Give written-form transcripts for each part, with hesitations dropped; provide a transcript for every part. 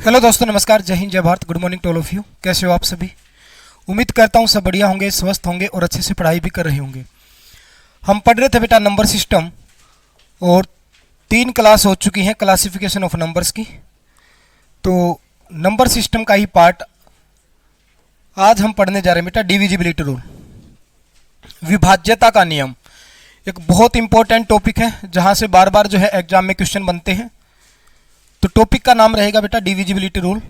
Hello दोस्तों, नमस्कार, जय हिंद, जय Bharat, good morning to all of you. कैसे हो आप सभी? उम्मीद करता हूँ सब बढ़िया होंगे, स्वस्थ होंगे और अच्छे से पढ़ाई भी कर रहे होंगे। हम पढ़ रहे थे बेटा नंबर सिस्टम, और 3 क्लास हो चुकी हैं क्लासिफिकेशन ऑफ नंबर्स की। तो नंबर सिस्टम का ही पार्ट आज हम पढ़ने जा रहे हैं बेटा, डिविजिबिलिटी रूल, विभाज्यता का नियम। एक बहुत इंपॉर्टेंट टॉपिक है जहाँ से बार बार जो है एग्जाम में क्वेश्चन बनते हैं। तो टॉपिक का नाम रहेगा बेटा डिविजिबिलिटी रूल।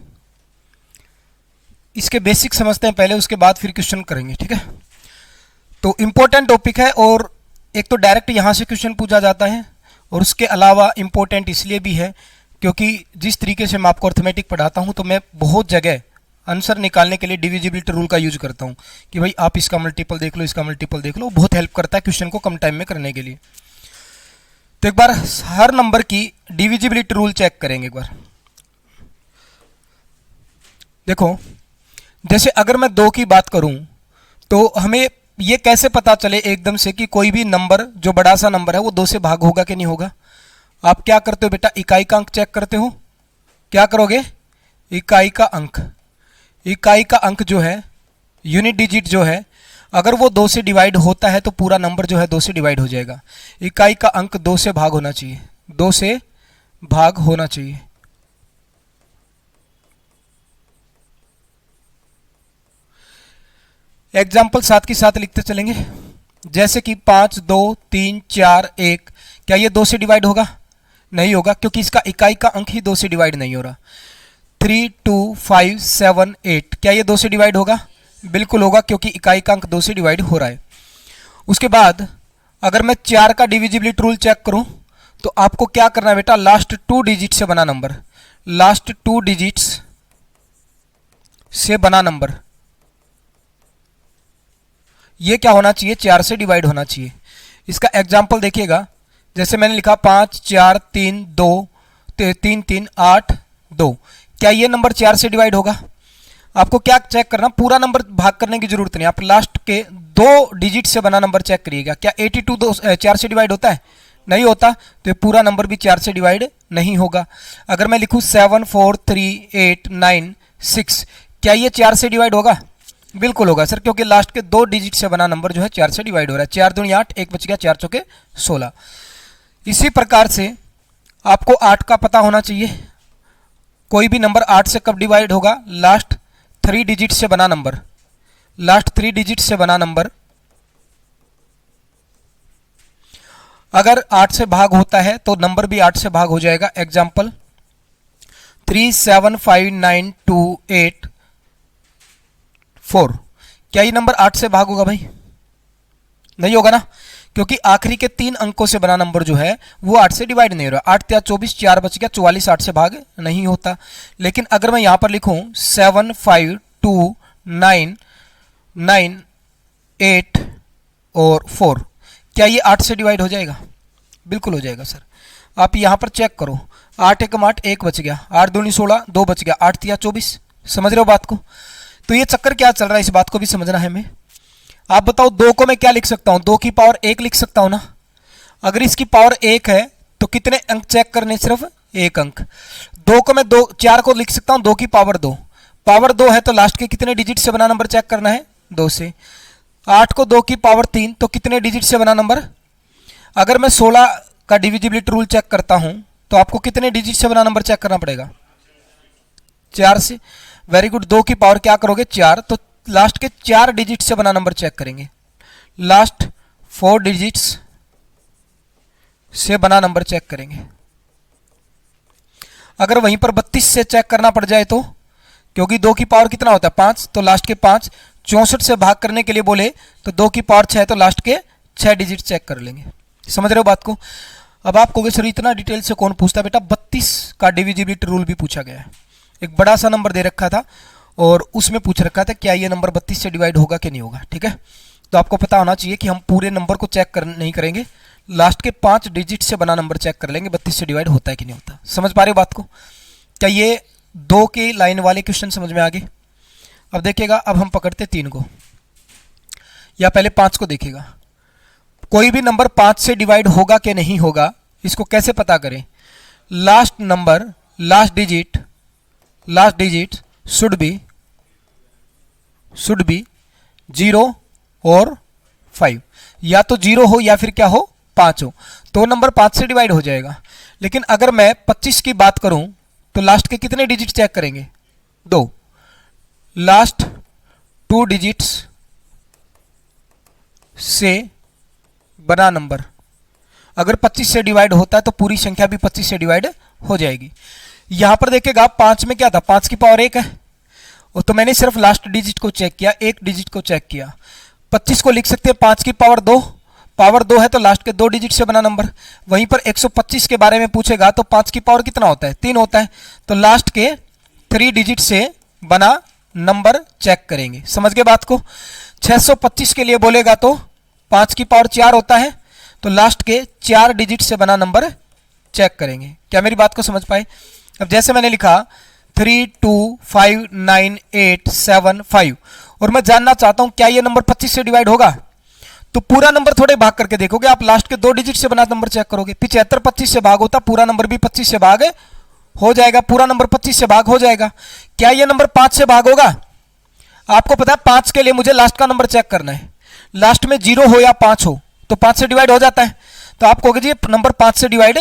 इसके बेसिक समझते हैं पहले, उसके बाद फिर क्वेश्चन करेंगे, ठीक है। तो इंपॉर्टेंट टॉपिक है, और एक तो डायरेक्ट यहाँ से क्वेश्चन पूछा जाता है, और उसके अलावा इंपॉर्टेंट इसलिए भी है क्योंकि जिस तरीके से मैं आपको अर्थमेटिक पढ़ाता हूँ तो मैं बहुत जगह आंसर निकालने के लिए डिविजिबिलिटी रूल का यूज करता हूँ कि भाई आप इसका मल्टीपल देख लो, इसका मल्टीपल देख लो। बहुत हेल्प करता है क्वेश्चन को कम टाइम में करने के लिए। तो एक बार हर नंबर की डिविजिबिलिटी रूल चेक करेंगे एक बार। देखो, जैसे अगर मैं 2 की बात करूं तो हमें ये कैसे पता चले एकदम से कि कोई भी नंबर जो बड़ा सा नंबर है वो 2 से भाग होगा कि नहीं होगा? आप क्या करते हो बेटा, इकाई का अंक चेक करते हो। क्या करोगे? इकाई का अंक। इकाई का अंक जो है, यूनिट डिजिट जो है, अगर वो 2 से डिवाइड होता है तो पूरा नंबर जो है 2 से डिवाइड हो जाएगा। इकाई का अंक 2 से भाग होना चाहिए, 2 से भाग होना चाहिए। एग्जाम्पल साथ के साथ लिखते चलेंगे। जैसे कि 5, 2, 3, 4, 1, क्या ये 2 से डिवाइड होगा? नहीं होगा, क्योंकि इसका इकाई का अंक ही 2 से डिवाइड नहीं हो रहा। 3, 2, 5, 7, 8, क्या ये 2 से डिवाइड होगा? बिल्कुल होगा, क्योंकि इकाई का अंक 2 से डिवाइड हो रहा है। उसके बाद अगर मैं 4 का डिविजिबिलिटी रूल चेक करूं तो आपको क्या करना है बेटा, लास्ट 2 डिजिट से बना नंबर, लास्ट 2 डिजिट्स से बना नंबर, ये क्या होना चाहिए? 4 से डिवाइड होना चाहिए। इसका एग्जाम्पल देखिएगा, जैसे मैंने लिखा 5, 4, 3, 2, 3, 3, 8, 2, क्या ये नंबर 4 से डिवाइड होगा? आपको क्या चेक करना, पूरा नंबर भाग करने की जरूरत नहीं, आप लास्ट के 2 डिजिट से बना नंबर चेक करिएगा। क्या 82 4 से डिवाइड होता है? नहीं होता, तो ये पूरा नंबर भी 4 से डिवाइड नहीं होगा। अगर मैं लिखूं 7, 4, 3, 8, 9, 6, क्या ये 4 से डिवाइड होगा? बिल्कुल होगा सर, क्योंकि लास्ट के 2 डिजिट से बना नंबर जो है 4 से डिवाइड हो रहा है। 4 दूनी 8, 1 बच गया, 4 चौके 16। इसी प्रकार से आपको 8 का पता होना चाहिए। कोई भी नंबर 8 से कब डिवाइड होगा? लास्ट 3 डिजिट से बना नंबर, लास्ट 3 डिजिट से बना नंबर अगर 8 से भाग होता है तो नंबर भी 8 से भाग हो जाएगा। एग्जाम्पल 3, 7, 5, 9, 2, 8, 4, क्या ये नंबर 8 से भाग होगा भाई? नहीं होगा ना, क्योंकि आखिरी के 3 अंकों से बना नंबर जो है वो 8 से डिवाइड नहीं हो रहा। 8 या 24, 4 बच गया, 44 8 से भाग नहीं होता। लेकिन अगर मैं यहां पर लिखूं 7, 5, 2, 9, 9, 8 और 4, क्या ये 8 से डिवाइड हो जाएगा? बिल्कुल हो जाएगा सर। आप यहां पर चेक करो, 8 एकम 8, 1 बच गया, 8 दूनी 16, 2 बच गया, 8 या 24। समझ रहे हो बात को? तो ये चक्कर क्या चल रहा है, इस बात को भी समझना है हमें। आप बताओ, 2 को मैं क्या लिख सकता हूं? 2 की पावर 1 लिख सकता हूं ना। अगर इसकी पावर 1 है तो कितने अंक चेक करने? सिर्फ 1 अंक। 2 को मैं 4 को लिख सकता हूं 2 की पावर 2, पावर 2 है तो लास्ट के कितने डिजिट से बना नंबर चेक करना है? 2 से। 8 को 2 की पावर 3, तो कितने डिजिट से बना नंबर? अगर मैं 16 का डिविजिबिलिटी रूल चेक करता हूं तो आपको कितने डिजिट से बना नंबर चेक करना पड़ेगा? 4 से। Very good. 2 की पावर क्या करोगे? 4, तो लास्ट के 4 डिजिट से बना नंबर चेक करेंगे, लास्ट 4 डिजिट्स से बना नंबर चेक करेंगे। अगर वहीं पर 32 से चेक करना पड़ जाए तो, क्योंकि 2 की पावर कितना होता है? 5, तो लास्ट के 5, 64 से भाग करने के लिए बोले तो 2 की पावर 6, तो लास्ट के 6 डिजिट चेक कर लेंगे। समझ रहे हो बात को? अब आप कहोगे सर इतना डिटेल से कौन पूछता है? बेटा 32 का डिविजिबिलिटी रूल भी पूछा गया है। एक बड़ा सा नंबर दे रखा था और उसमें पूछ रखा था क्या ये नंबर 32 से डिवाइड होगा कि नहीं होगा, ठीक है। तो आपको पता होना चाहिए कि हम पूरे नंबर को चेक नहीं करेंगे, लास्ट के 5 डिजिट से बना नंबर चेक कर लेंगे 32 से डिवाइड होता है कि नहीं होता। समझ पा रहे हो बात को? क्या ये 2 के लाइन वाले क्वेश्चन समझ में आ गए? अब देखिएगा, अब हम पकड़ते 3 को, या पहले 5 को देखिएगा। कोई भी नंबर 5 से डिवाइड होगा कि नहीं होगा, इसको कैसे पता करें? Last number, last digit, last digit should be 0 और 5, या तो 0 हो या फिर क्या हो 5 हो, तो नंबर 5 से डिवाइड हो जाएगा। लेकिन अगर मैं 25 की बात करूं तो लास्ट के कितने डिजिट चेक करेंगे? 2, लास्ट 2 डिजिट्स से बना नंबर अगर 25 से डिवाइड होता है तो पूरी संख्या भी 25 से डिवाइड हो जाएगी। यहां पर देखिएगा 5 में क्या था, 5 की पावर 1 है, और तो मैंने सिर्फ लास्ट डिजिट को चेक किया, एक डिजिट को चेक किया। 25 को लिख सकते हैं 5 की पावर 2 है तो लास्ट के 2 डिजिट से बना नंबर। वहीं पर 125 के बारे में पूछेगा तो 5 की पावर कितना होता है? 3 होता है, तो लास्ट के 3 डिजिट से बना नंबर चेक करेंगे। समझ गए बात को? 625 के लिए बोलेगा तो 5 की पावर 4 होता है, तो लास्ट के 4 डिजिट से बना नंबर चेक करेंगे। क्या मेरी बात को समझ पाए? अब जैसे मैंने लिखा 3259875 और मैं जानना चाहता हूं क्या यह नंबर 25 से डिवाइड होगा, तो पूरा नंबर थोड़े भाग करके देखोगे आप, लास्ट के 2 डिजिट से बना नंबर चेक करोगे। 75 25 से भाग होता, पूरा नंबर भी 25 से भाग हो जाएगा, पूरा नंबर 25 से भाग हो जाएगा। क्या यह नंबर 5 से भाग होगा? आपको पता है 5 के लिए मुझे लास्ट का नंबर चेक करना है, लास्ट में 0 हो या 5 हो तो 5 से डिवाइड हो जाता है, तो आप कहोगे जी नंबर 5 से डिवाइड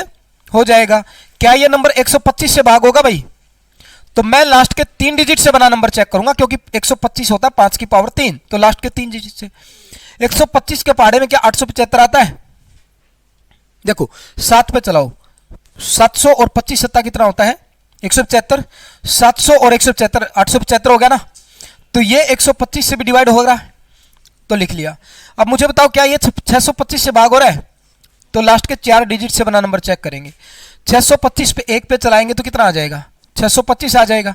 हो जाएगा। क्या यह नंबर 125 से भाग होगा भाई? तो मैं लास्ट के 3 डिजिट से बना नंबर चेक करूंगा, क्योंकि 125 होता है 5 की पावर 3, तो लास्ट के 3 डिजिट से। 125 के पहाड़े में क्या 875 आता है? देखो 7 पे चलाओ, 700 और 25 सत्ता कितना होता है? 175। 700 और 175 875 हो गया ना, तो ये 125 से भी डिवाइड हो रहा है, तो लिख लिया। अब मुझे बताओ क्या ये 625 से भाग हो रहा है? तो लास्ट के 4 डिजिट से बना नंबर चेक करेंगे। 625 पे 1 पे चलाएंगे तो कितना आ जाएगा? 625 आ जाएगा।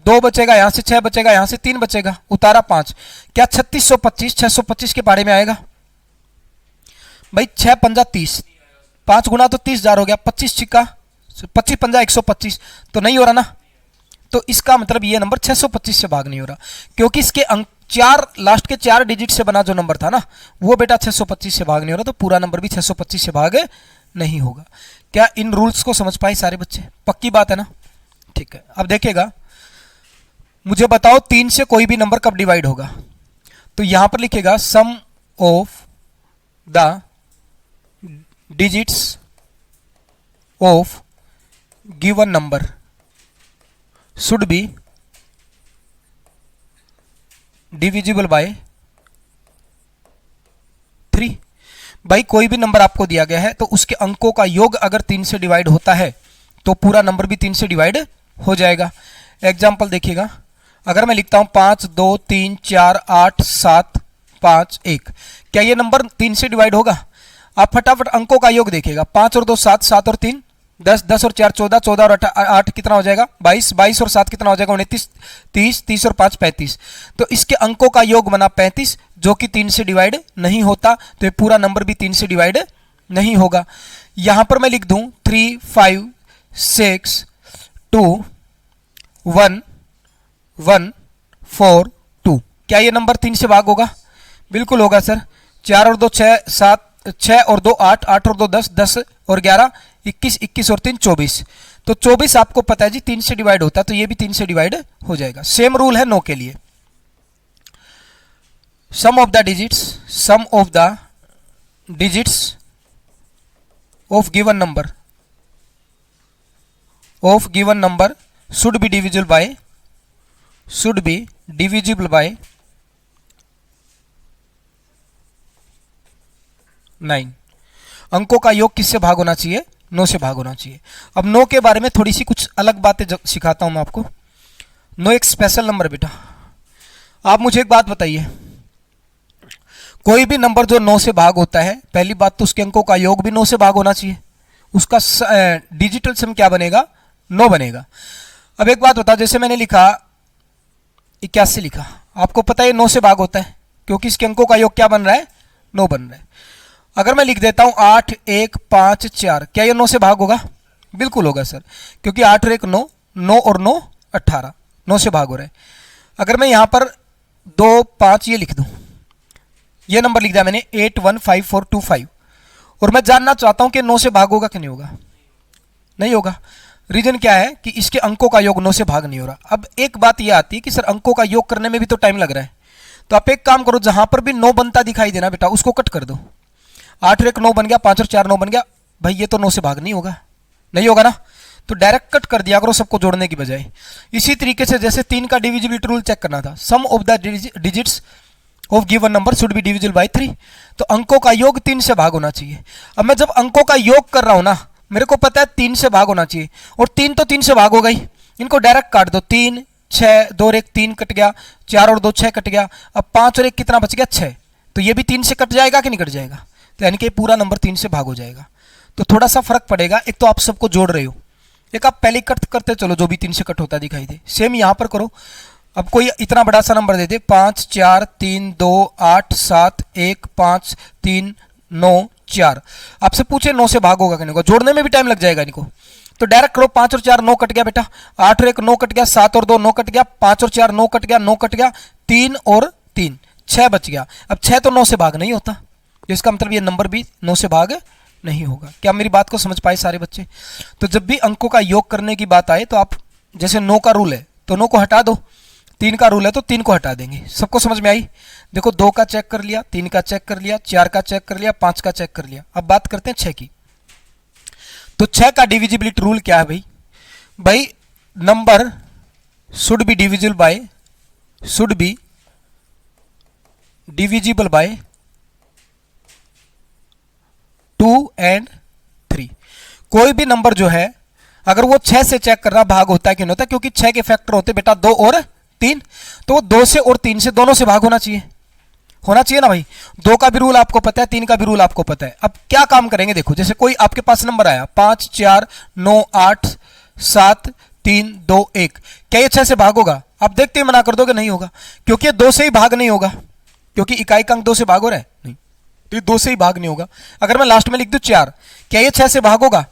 2 बचेगा, यहां से 6 बचेगा, यहां से 3 बचेगा, उतारा 5। क्या 3625 625 के बारे में आएगा? भाई 6 पंजा 30, 5 गुना तो 30,000 हो गया, 25 छिक्का 25 पंजा 125, तो नहीं हो रहा ना। तो इसका मतलब ये नंबर 625 से भाग नहीं हो रहा, क्योंकि इसके अंक 4 लास्ट के 4 डिजिट से बना जो नंबर था ना वो बेटा 625 से भाग नहीं हो रहा, तो पूरा नंबर भी 625 से भाग नहीं होगा। क्या इन रूल्स को समझ पाए सारे बच्चे? पक्की बात है ना? ठीक है। अब देखिएगा, मुझे बताओ 3 से कोई भी नंबर कब डिवाइड होगा, तो यहां पर लिखेगा sum of the digits of given number should be divisible by 3। भाई कोई भी नंबर आपको दिया गया है तो उसके अंकों का योग अगर 3 से डिवाइड होता है तो पूरा नंबर भी 3 से डिवाइड हो जाएगा। एग्जाम्पल देखिएगा, अगर मैं लिखता हूं 5 2 3 4 8 7 5 1, क्या यह नंबर 3 से डिवाइड होगा? आप फटाफट अंकों का योग देखिएगा, 5 और 2 7, 7 और 3 10, 10 और 4 14, 14 और 8 कितना हो जाएगा? 22, 22 और 7 कितना हो जाएगा? 29, 30, 30 और 5 35। तो इसके अंकों का योग बना 35, जो कि 3 से डिवाइड नहीं होता, तो ये पूरा नंबर भी 3 से डिवाइड नहीं होगा। यहां पर मैं लिख दूं 3 5 6 2 1 1 4 2, क्या ये नंबर 3 से भाग होगा? बिल्कुल होगा सर। 4 और 2 6 7, 6 और 2 8, 8 और 2 10, 10 और 11 21, 21 और 3 24, तो 24 आपको पता है जी 3 से डिवाइड होता है, तो ये भी 3 से डिवाइड हो जाएगा। सेम रूल है नो के लिए। Sum of the digits of given number should be divisible by 9। अंकों का योग किससे भाग होना चाहिए? 9 से भाग होना चाहिए। अब 9 के बारे में थोड़ी सी कुछ अलग बातें सिखाता हूं मैं आपको। 9 एक स्पेशल नंबर बेटा। आप मुझे एक बात बताइए, कोई भी नंबर जो 9 से भाग होता है, पहली बात तो उसके अंकों का योग भी 9 से भाग होना चाहिए, उसका डिजिटल सम क्या बनेगा? 9 बनेगा। अब एक बात बताओ, जैसे मैंने लिखा 81 लिखा, आपको पता है 9 से भाग होता है, क्योंकि इसके अंकों का योग क्या बन रहा है? 9 बन रहा है। अगर मैं लिख देता हूं 8 1 5 4, क्या ये 9 से भाग होगा? बिल्कुल होगा सर, क्योंकि 8 और 1 9, 9 और 9 18, 9 से भाग हो रहा है। अगर मैं यहां पर 2 5 ये लिख दूं, ये नंबर लिख दिया मैंने 815425, और मैं जानना चाहता हूं कि 9 से भाग होगा कि नहीं होगा? नहीं होगा। रीजन क्या है कि इसके अंकों का योग 9 से भाग नहीं हो रहा। अब एक बात यह आती है कि सर अंकों का योग करने में भी तो टाइम लग रहा है, तो आप एक काम करो, जहां पर भी 9 बनता दिखाई देना बेटा उसको कट कर दो। 8 और 1 9 बन गया, 5 और 4 9 बन गया। भाई ये तो 9 से भाग नहीं होगा, नहीं होगा ना, तो डायरेक्ट कट कर दिया करो सबको जोड़ने की बजाय। इसी तरीके से जैसे 3 का डिविजिबिलिटी रूल चेक करना था, sum of the digits of given number should be divisible by 3, तो अंकों का योग 3 से भाग होना चाहिए। अब मैं जब अंकों का योग कर रहा हूं ना, मेरे को पता है 3 से भाग होना चाहिए, और 3 तो 3 से भाग हो गई, इनको डायरेक्ट काट दो। 3 6 2 और 1 3 कट गया, 4 और 2 6 कट गया। अब 5 और 1 कितना बच गया 6, तो ये भी 3 से कट जाएगा कि नहीं कट जाएगा, तो यानी कि पूरा नंबर 3 से भाग हो जाएगा। तो थोड़ा सा फर्क पड़ेगा, एक तो आप सबको जोड़ रहे हो, एक आप पहले कट करते चलो जो भी 3 से कट होता दिखाई दे। सेम यहां पर करो। अब कोई इतना बड़ा सा नंबर दे दे 5 4 3 2 8 7 1 5 3 9 4, आपसे पूछे 9 से भाग होगा कि नहीं होगा, जोड़ने में भी टाइम लग जाएगा इनको, तो डायरेक्ट करो। 5 और 4 9 कट गया बेटा, 8 और 1 9 कट गया, 7 और 2 9 कट गया, 5 और 4 9 कट गया, 9 कट गया, 3 और 3 6 बच गया। अब 6 तो 9 से भाग नहीं होता, इसका मतलब ये नंबर भी 9 से भाग नहीं होगा। क्या मेरी बात को समझ पाए सारे बच्चे? तो जब भी अंकों का योग करने की बात आए तो आप जैसे 9 का रूल है तो 9 को हटा दो, 3 का रूल है तो 3 को हटा देंगे। सबको समझ में आई? देखो 2 का चेक कर लिया, 3 का चेक कर लिया, 4 का चेक कर लिया, 5 का चेक कर लिया। अब बात करते हैं 6 की। तो 6 का डिविजिबिलिटी रूल क्या है भाई? भाई number should be divisible by 2 and 3। कोई भी नंबर जो है अगर वो 6 से चेक करना भाग होता है क्यों नहीं होता? क्योंकि 6 के फैक्टर होते बेटा 2 और 3, तो 2 से और 3 से दोनों से भाग होना चाहिए ना भाई। 2 का भी रूल आपको पता है, 3 का भी रूल आपको पता है। अब क्या काम करेंगे, देखो जैसे कोई आपके पास नंबर आया 5 4 9 8 7 3 2 1, क्या ये 6 से भाग होगा? आप देखते ही मना कर दोगे नहीं होगा, क्योंकि ये 2 से ही भाग नहीं होगा, क्योंकि इकाई का अंक 2 से भाग हो रहा है नहीं, तो ये 2 से ही भाग नहीं होगा। अगर मैं लास्ट में लिख दूं 4, क्या ये 6 से भाग होगा?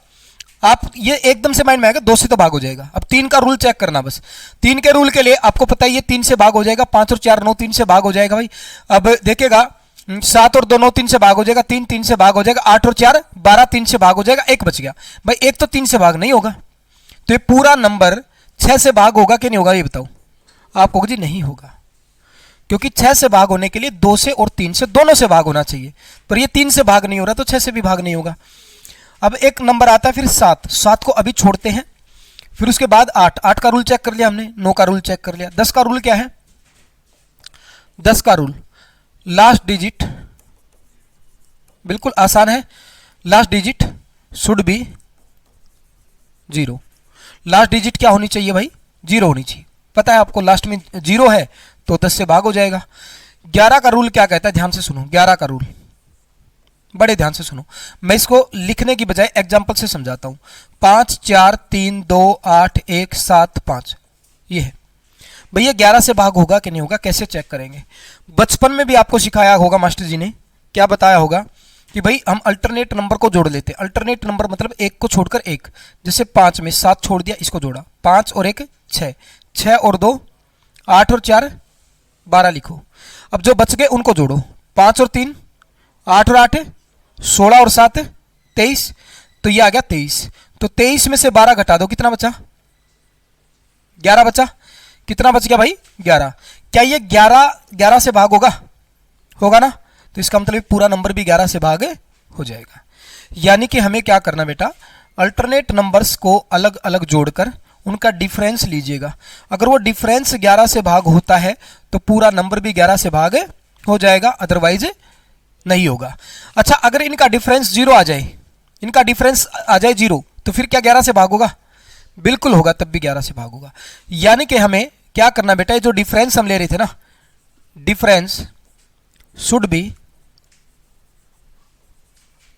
आप ये एकदम से माइंड में आएगा 2 से तो भाग हो जाएगा। अब 3 का रूल चेक करना, बस 3 के रूल के लिए आपको पता है ये 3 से भाग हो जाएगा, 5 और 4 9 3 से भाग हो जाएगा भाई। अब देखिएगा 7 और 2 9 3 से भाग हो जाएगा, 3 3 से भाग हो जाएगा, 8 और 4 12 3 से भाग हो जाएगा, 1 बच गया भाई। 1 तो 3 से भाग नहीं होगा, तो ये पूरा नंबर 6 से भाग होगा कि नहीं होगा ये बताओ? आप कहोगे जी नहीं होगा, क्योंकि 6 से भाग होने के लिए 2 से और 3 से दोनों से भाग होना चाहिए, पर ये 3 से भाग नहीं हो रहा तो 6 से भी भाग नहीं होगा। अब एक नंबर आता है फिर 7 को अभी छोड़ते हैं, फिर उसके बाद 8 का रूल चेक कर लिया हमने, 9 का रूल चेक कर लिया। 10 का रूल क्या है? 10 का रूल लास्ट डिजिट, बिल्कुल आसान है, last digit should be 0। Last digit क्या होनी चाहिए भाई? 0 होनी चाहिए। पता है आपको लास्ट में 0 है तो 10 से भाग हो जाएगा। 11 का रूल क्या कहता है? ध्यान से सुनो 11 का रूल, बड़े ध्यान से सुनो, मैं इसको लिखने की बजाय एग्जाम्पल से समझाता हूं। 5 4 3 2 8 1 7 5, ये है भैया। 11 से भाग होगा कि नहीं होगा, कैसे चेक करेंगे? बचपन में भी आपको सिखाया होगा मास्टर जी ने, क्या बताया होगा कि भाई हम अल्टरनेट नंबर को जोड़ लेते हैं। अल्टरनेट नंबर मतलब एक को छोड़कर एक, जैसे 5 में 7 छोड़ दिया, इसको जोड़ा, 5 और 1 6, 6 और 2 8 और 4 12 लिखो। अब जो बच गए उनको जोड़ो, 5 और 3 8 और 8 16 और 7 23, तो ये आ गया 23। तो 23 में से 12 घटा दो, कितना बचा? 11 बचा। कितना बच गया भाई? 11। क्या ये 11 से भाग होगा ना? तो इसका मतलब पूरा नंबर भी 11 से भाग हो जाएगा। यानी कि हमें क्या करना बेटा, अल्टरनेट नंबर्स को अलग अलग जोड़कर उनका डिफरेंस लीजिएगा। अगर वो डिफरेंस 11 से भाग होता है तो पूरा नंबर भी 11 से भाग हो जाएगा, अदरवाइज नहीं होगा। अच्छा, अगर इनका डिफरेंस 0 आ जाए, इनका डिफरेंस आ जाए 0, तो फिर क्या 11 से भाग होगा? बिल्कुल होगा, तब भी 11 से भाग होगा। यानी कि हमें क्या करना बेटा, जो डिफरेंस हम ले रहे थे ना, डिफरेंस शुड बी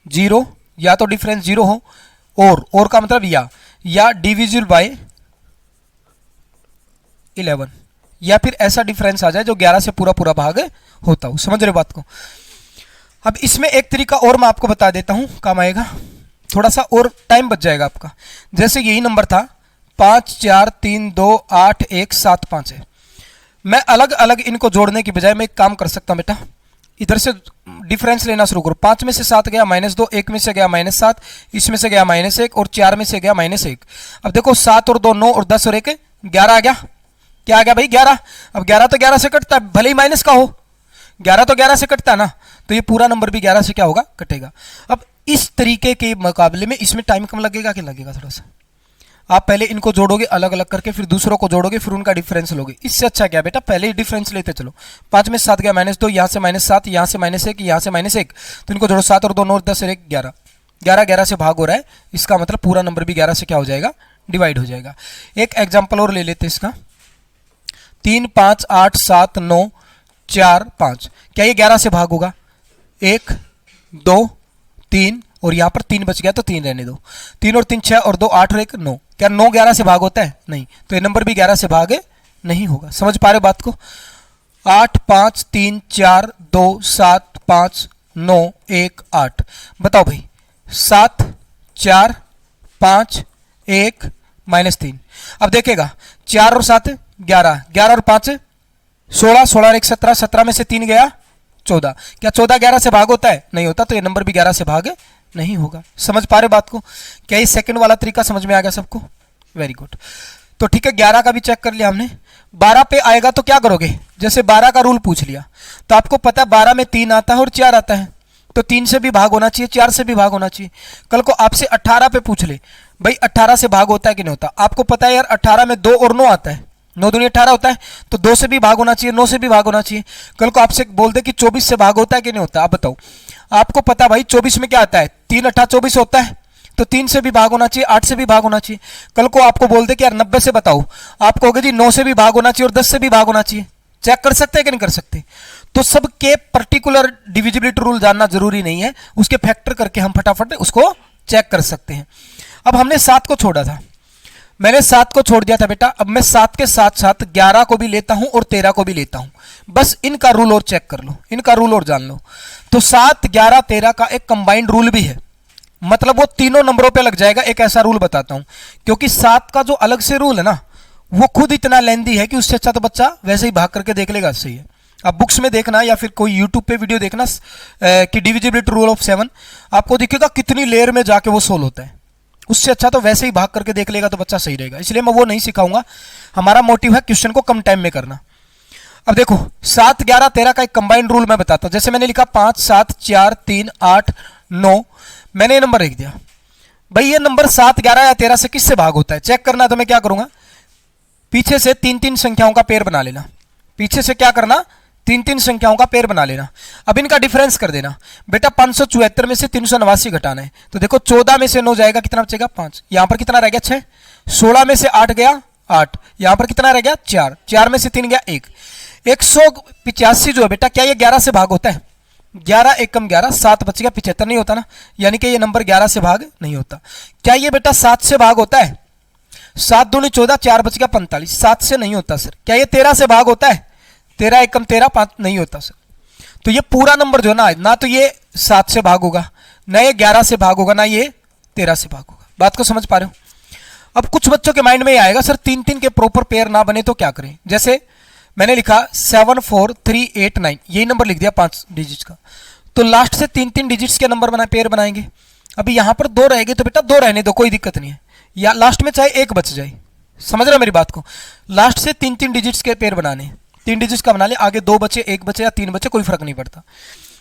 0, या तो डिफरेंस 0 हो, और का मतलब या डिविजिबल बाय 11, या फिर ऐसा डिफरेंस आ जाए जो 11 से पूरा पूरा भाग होता हो। समझ रहे बात को? अब इसमें एक तरीका और मैं आपको बता देता हूं, काम आएगा, थोड़ा सा और टाइम बच जाएगा आपका। जैसे यही नंबर था 5 4 3 2 8 1 7 5 है, मैं अलग अलग इनको जोड़ने की बजाय मैं एक काम कर सकता हूं बेटा, इधर से डिफरेंस लेना शुरू करो। 5 में से 7 गया -2, 1 में से गया -7, इसमें से गया -1 और 4 में से गया -1। अब देखो 7 और 2 9 और 10 और 1 11 आ गया। क्या आ गया भाई? 11। अब 11 तो 11 से कटता है, भले ही माइनस का हो, 11 तो 11 से कटता है ना, तो ये पूरा नंबर भी 11 से क्या होगा? कटेगा। अब इस तरीके के मुकाबले में इसमें टाइम कम लगेगा कि लगेगा थोड़ा सा? आप पहले इनको जोड़ोगे अलग अलग करके, फिर दूसरों को जोड़ोगे, फिर उनका डिफरेंस लोगे। इससे अच्छा क्या बेटा, पहले ही डिफरेंस लेते चलो। 5 में 7 गया -2, यहाँ से -7, यहाँ से -1, यहाँ से -1, तो इनको जोड़ो। 7 और 2 9 और 10 और 1 11, 11 11 से भाग हो रहा है, इसका मतलब पूरा नंबर भी 11 से क्या हो जाएगा? डिवाइड हो जाएगा। एक एग्जाम्पल और ले लेते इसका। 3 5 8 7 9 4 5, क्या ये 11 से भाग होगा? 1 2 3 और यहां पर 3 बच गया तो 3 रहने दो। 3 और 3 6 और 2 8 और 1 9, क्या 9 11 से भाग होता है? नहीं, तो ये नंबर भी 11 से भाग नहीं होगा। समझ पा रहे हो बात को? 8 5 3 4 2 7 5 9 1 8, बताओ भाई 7 4 5 1 -3। अब देखेगा 4 और 7 11, 11 और 5 16, 16 और 1 17, 17 में से 3 गया 14, क्या 14 11 से भाग होता है? नहीं होता, तो ये नंबर भी 11 से भाग नहीं होगा। समझ पा रहे बात को? क्या ये सेकंड वाला तरीका समझ में आ गया सबको? Very good. तो ठीक है, 11 का भी चेक कर लिया हमने। 12 पे आएगा तो क्या करोगे? जैसे 12 का रूल पूछ लिया, तो आपको पता है 12 में 3 आता है और 4 आता है, तो 3 से भी भाग होना चाहिए, 4 से भी भाग होना चाहिए। कल को आपसे 18 पे पूछ ले, भाई 18 से भाग होता है कि नहीं होता? आपको पता है यार 18 में 2 और 9 आता है, 9 दूनी 18 होता है, तो 2 से भी भाग होना चाहिए, 9 से भी भाग होना चाहिए। कल को आपसे बोल दे कि 24 से भाग होता है कि नहीं होता? आप बताओ। आपको पता भाई 24 में क्या आता है? 3 8 24 होता है, तो 3 से भी भाग होना चाहिए, 8 से भी भाग होना चाहिए। कल को आपको बोल दे कि यार 90 से बताओ, आप कहोगे जी 9 से भी भाग होना चाहिए और 10 से भी भाग होना चाहिए। चेक कर सकते हैं कि नहीं कर सकते? तो सबके पर्टिकुलर डिविजिबिलिटी रूल जानना जरूरी नहीं है, उसके फैक्टर करके हम फटाफट उसको चेक कर सकते हैं। अब हमने 7 को छोड़ा था, मैंने 7 को छोड़ दिया था बेटा। अब मैं 7 के साथ साथ 11 को भी लेता हूं और 13 को भी लेता हूं। बस इनका रूल और चेक कर लो, इनका रूल और जान लो। तो 7 11 13 का एक कंबाइंड रूल भी है, मतलब वो तीनों नंबरों पे लग जाएगा। एक ऐसा रूल बताता हूं, क्योंकि 7 का जो अलग से रूल है ना, वो खुद इतना लेंदी है कि उससे अच्छा तो बच्चा वैसे ही भाग करके देख लेगा। सही है, आप बुक्स में देखना या फिर कोई यूट्यूब पे वीडियो देखना कि डिविजिबिलिटी रूल ऑफ 7, आपको दिखेगा कितनी लेयर में जाके वो सोल्व होता है। उससे अच्छा तो वैसे ही भाग करके देख लेगा तो बच्चा सही रहेगा, इसलिए मैं वो नहीं सिखाऊंगा। हमारा मोटिव है क्वेश्चन को कम टाइम में करना। अब देखो 7 11 13 का एक कंबाइंड रूल मैं बताता हूं। जैसे मैंने लिखा 5 7 4 3 8 9, मैंने ये नंबर लिख दिया। भाई ये नंबर 7 11 या 13 से किससे भाग होता है चेक करना है, तो मैं क्या करूंगा, पीछे से 3 संख्याओं का पेयर बना लेना। पीछे से क्या करना, 3 संख्याओं का पेयर बना लेना। अब इनका डिफरेंस कर देना। बेटा 574 में से 389 घटाना है, तो देखो 14 में से 9 जाएगा, कितना बचेगा 5। यहां पर कितना रह गया 6, 16 में से 8 गया 8, यहां पर कितना रह गया 4, 4 में से 3 गया 1। 185 जो है बेटा, क्या ये 11 से भाग होता है? 11 एकम 11, 7 बच गया 75, नहीं होता ना, यानी कि ये नंबर 11 से भाग नहीं होता। क्या ये बेटा 7 से भाग होता है? 7 दूनी 14, 4 बच गया 45, 7 से नहीं होता सर। क्या ये 13 से भाग होता है? 13 एकम 13, 5 नहीं होता सर। तो ये पूरा नंबर जो है ना तो ये 7 से भाग होगा, ना ये 11 से भाग होगा, ना ये 13 से भाग होगा। बात को समझ पा रहे हो? अब कुछ बच्चों के माइंड में ये आएगा सर 3 के प्रॉपर पेयर ना बने तो क्या करें? जैसे मैंने लिखा 7 4 3 8 9, यही नंबर लिख दिया 5 डिजिट्स का, तो लास्ट से 3 डिजिट्स के नंबर पेयर बनाएंगे। अभी यहां पर 2 रहेंगे तो बेटा 2 रहने दो, कोई दिक्कत नहीं है, या लास्ट में चाहे 1 बच जाए। समझ रहे हो मेरी बात को? लास्ट से 3 डिजिट्स के पेयर बनाने, 3 डिजिट्स का बना ले, आगे 2 बचे 1 बचे या 3 बचे कोई फर्क नहीं पड़ता।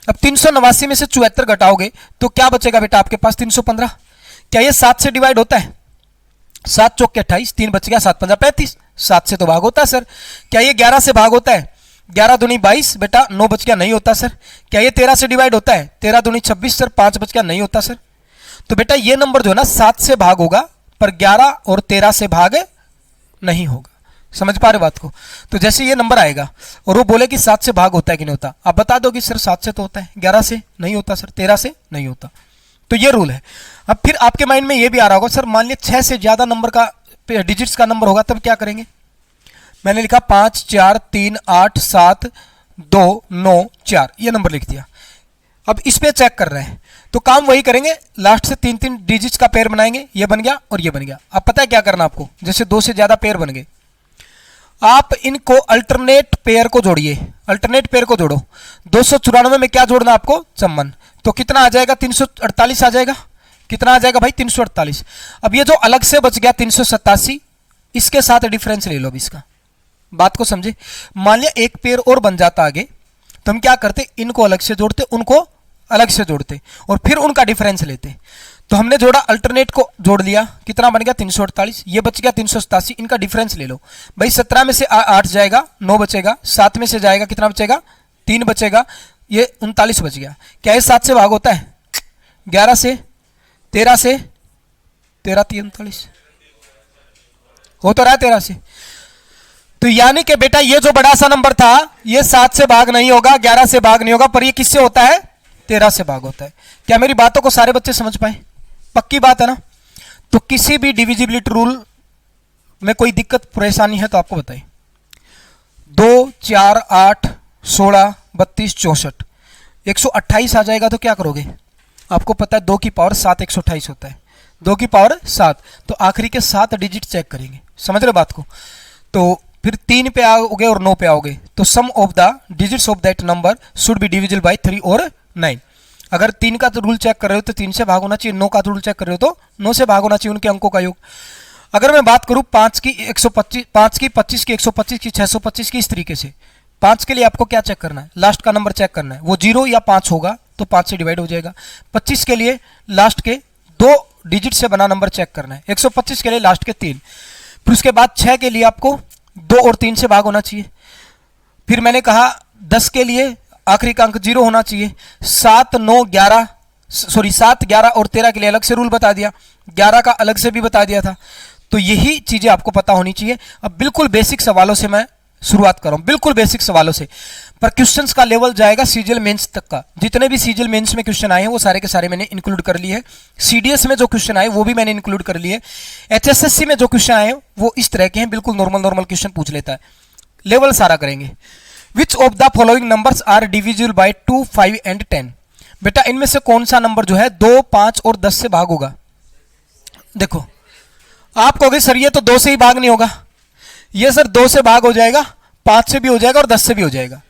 अब 389 में से 74 घटाओगे तो क्या बचेगा बेटा आपके पास? 315। क्या ये 7 से डिवाइड होता है? 7 चौक के 28, 3 बच गया, 7 5 35, 7 से तो भाग होता है सर। क्या ये 11 से भाग होता है? 11 दूनी 22 बेटा, 9 बच गया, नहीं होता सर। क्या ये 13 से डिवाइड होता है? 13 दूनी 26 सर, 5 बच गया, नहीं होता सर। तो बेटा ये नंबर जो है ना 7 से भाग होगा, पर 11 और 13 से भाग नहीं होगा। समझ पा रहे बात को? तो जैसे ये नंबर आएगा और वो बोले कि 7 से भाग होता है कि नहीं होता, आप बता दो कि सर 7 से तो होता है, 11 से नहीं होता सर, 13 से नहीं होता। तो ये रूल है। अब फिर आपके माइंड में ये भी आ रहा होगा सर मान लिया 6 से ज्यादा नंबर का डिजिट्स का नंबर होगा तब क्या करेंगे? मैंने लिखा 5 4 3 8 7 2 9 4, ये नंबर लिख दिया। अब इस पे चेक कर रहे हैं तो काम वही करेंगे, लास्ट से 3 डिजिट्स का पेयर बनाएंगे, ये बन गया और ये बन गया। अब पता है क्या करना आपको? जैसे 2 से ज्यादा पेयर बन गए, आप इनको अल्टरनेट पेयर को जोड़िए, अल्टरनेट पेयर को जोड़ो। 294 में क्या जोड़ना आपको? 54। तो कितना आ जाएगा? 348 आ जाएगा। कितना आ जाएगा भाई? 348। अब ये जो अलग से बच गया 387, इसके साथ डिफरेंस ले लो अब इसका। बात को समझे? मान लिया एक पेयर और बन जाता आगे, तो हम क्या करते? इनको अलग से जोड़ते, उनको अलग से जोड़ते और फिर उनका डिफरेंस लेते। तो हमने जोड़ा, अल्टरनेट को जोड़ लिया, कितना बन गया? 348। ये बच गया 387, इनका डिफरेंस ले लो भाई। 17 में से 8 जाएगा, 9 बचेगा। 7 में से जाएगा, कितना बचेगा? 3 बचेगा। ये 39 बच गया। क्या ये 7 से भाग होता है? 11 से, 13 से, 13 39 हो तो रहा है 13 से। तो यानी कि बेटा ये जो बड़ा सा नंबर था, ये 7 से भाग नहीं होगा, 11 से भाग नहीं होगा, पर ये किससे होता है? 13 से भाग होता है। क्या मेरी बातों को सारे बच्चे समझ पाए? पक्की बात है ना? तो किसी भी डिविजिबिलिटी रूल में कोई दिक्कत परेशानी है तो आपको बताइए। 2 4 8 16 32 64 128 आ जाएगा तो क्या करोगे? आपको पता है 2 की पावर 7 128 होता है। 2 की पावर 7, तो आखिरी के 7 डिजिट चेक करेंगे। समझ रहे बात को? तो फिर 3 पे आओगे और 9 पे आओगे, तो sum of the digits of that number should be divisible by 3 और 9। अगर 3 का तो रूल चेक कर रहे हो तो 3 से भाग होना चाहिए, 9 का रूल चेक कर रहे हो तो 9 से भाग होना चाहिए, उनके अंकों का योग। अगर मैं बात करूं 5 की 125, 5 की 25 की 125 की 625 की, इस तरीके से 5 के लिए आपको क्या चेक करना है? लास्ट का नंबर चेक करना है। वो 0 या 5 होगा तो 5 से डिवाइड हो जाएगा। 25 के लिए लास्ट के 2 डिजिट से बना नंबर चेक करना है। 125 के लिए लास्ट के 3। फिर उसके बाद 6 के लिए आपको 2 और 3 से भाग होना चाहिए। फिर मैंने कहा 10 के लिए आखिरी का अंक 0 होना चाहिए। 7 9 11 सॉरी 7 11 और 13 के लिए अलग से रूल बता दिया, 11 का अलग से भी बता दिया था। तो यही चीजें आपको पता होनी चाहिए। अब बिल्कुल बेसिक सवालों से मैं शुरुआत कर रहा हूं, बिल्कुल बेसिक सवालों से, पर क्वेश्चंस का लेवल जाएगा सीजीएल मेंस तक का। जितने भी सीजीएल मेंस में क्वेश्चन आए हैं वो सारे के सारे मैंने इंक्लूड कर लिए हैं। सीडीएस में जो क्वेश्चन आए वो भी मैंने इंक्लूड कर लिए। एचएसएससी में जो क्वेश्चन आए हैं वो इस तरह के हैं, बिल्कुल नॉर्मल क्वेश्चन पूछ लेता है। लेवल सारा करेंगे। Which of the following numbers are divisible by 2 5 and 10? बेटा इनमें से कौन सा नंबर जो है 2 5 और 10 से भाग होगा? देखो आप कहोगे सर ये तो 2 से ही भाग नहीं होगा। ये सर 2 से भाग हो जाएगा, 5 से भी हो जाएगा और 10 से भी हो जाएगा।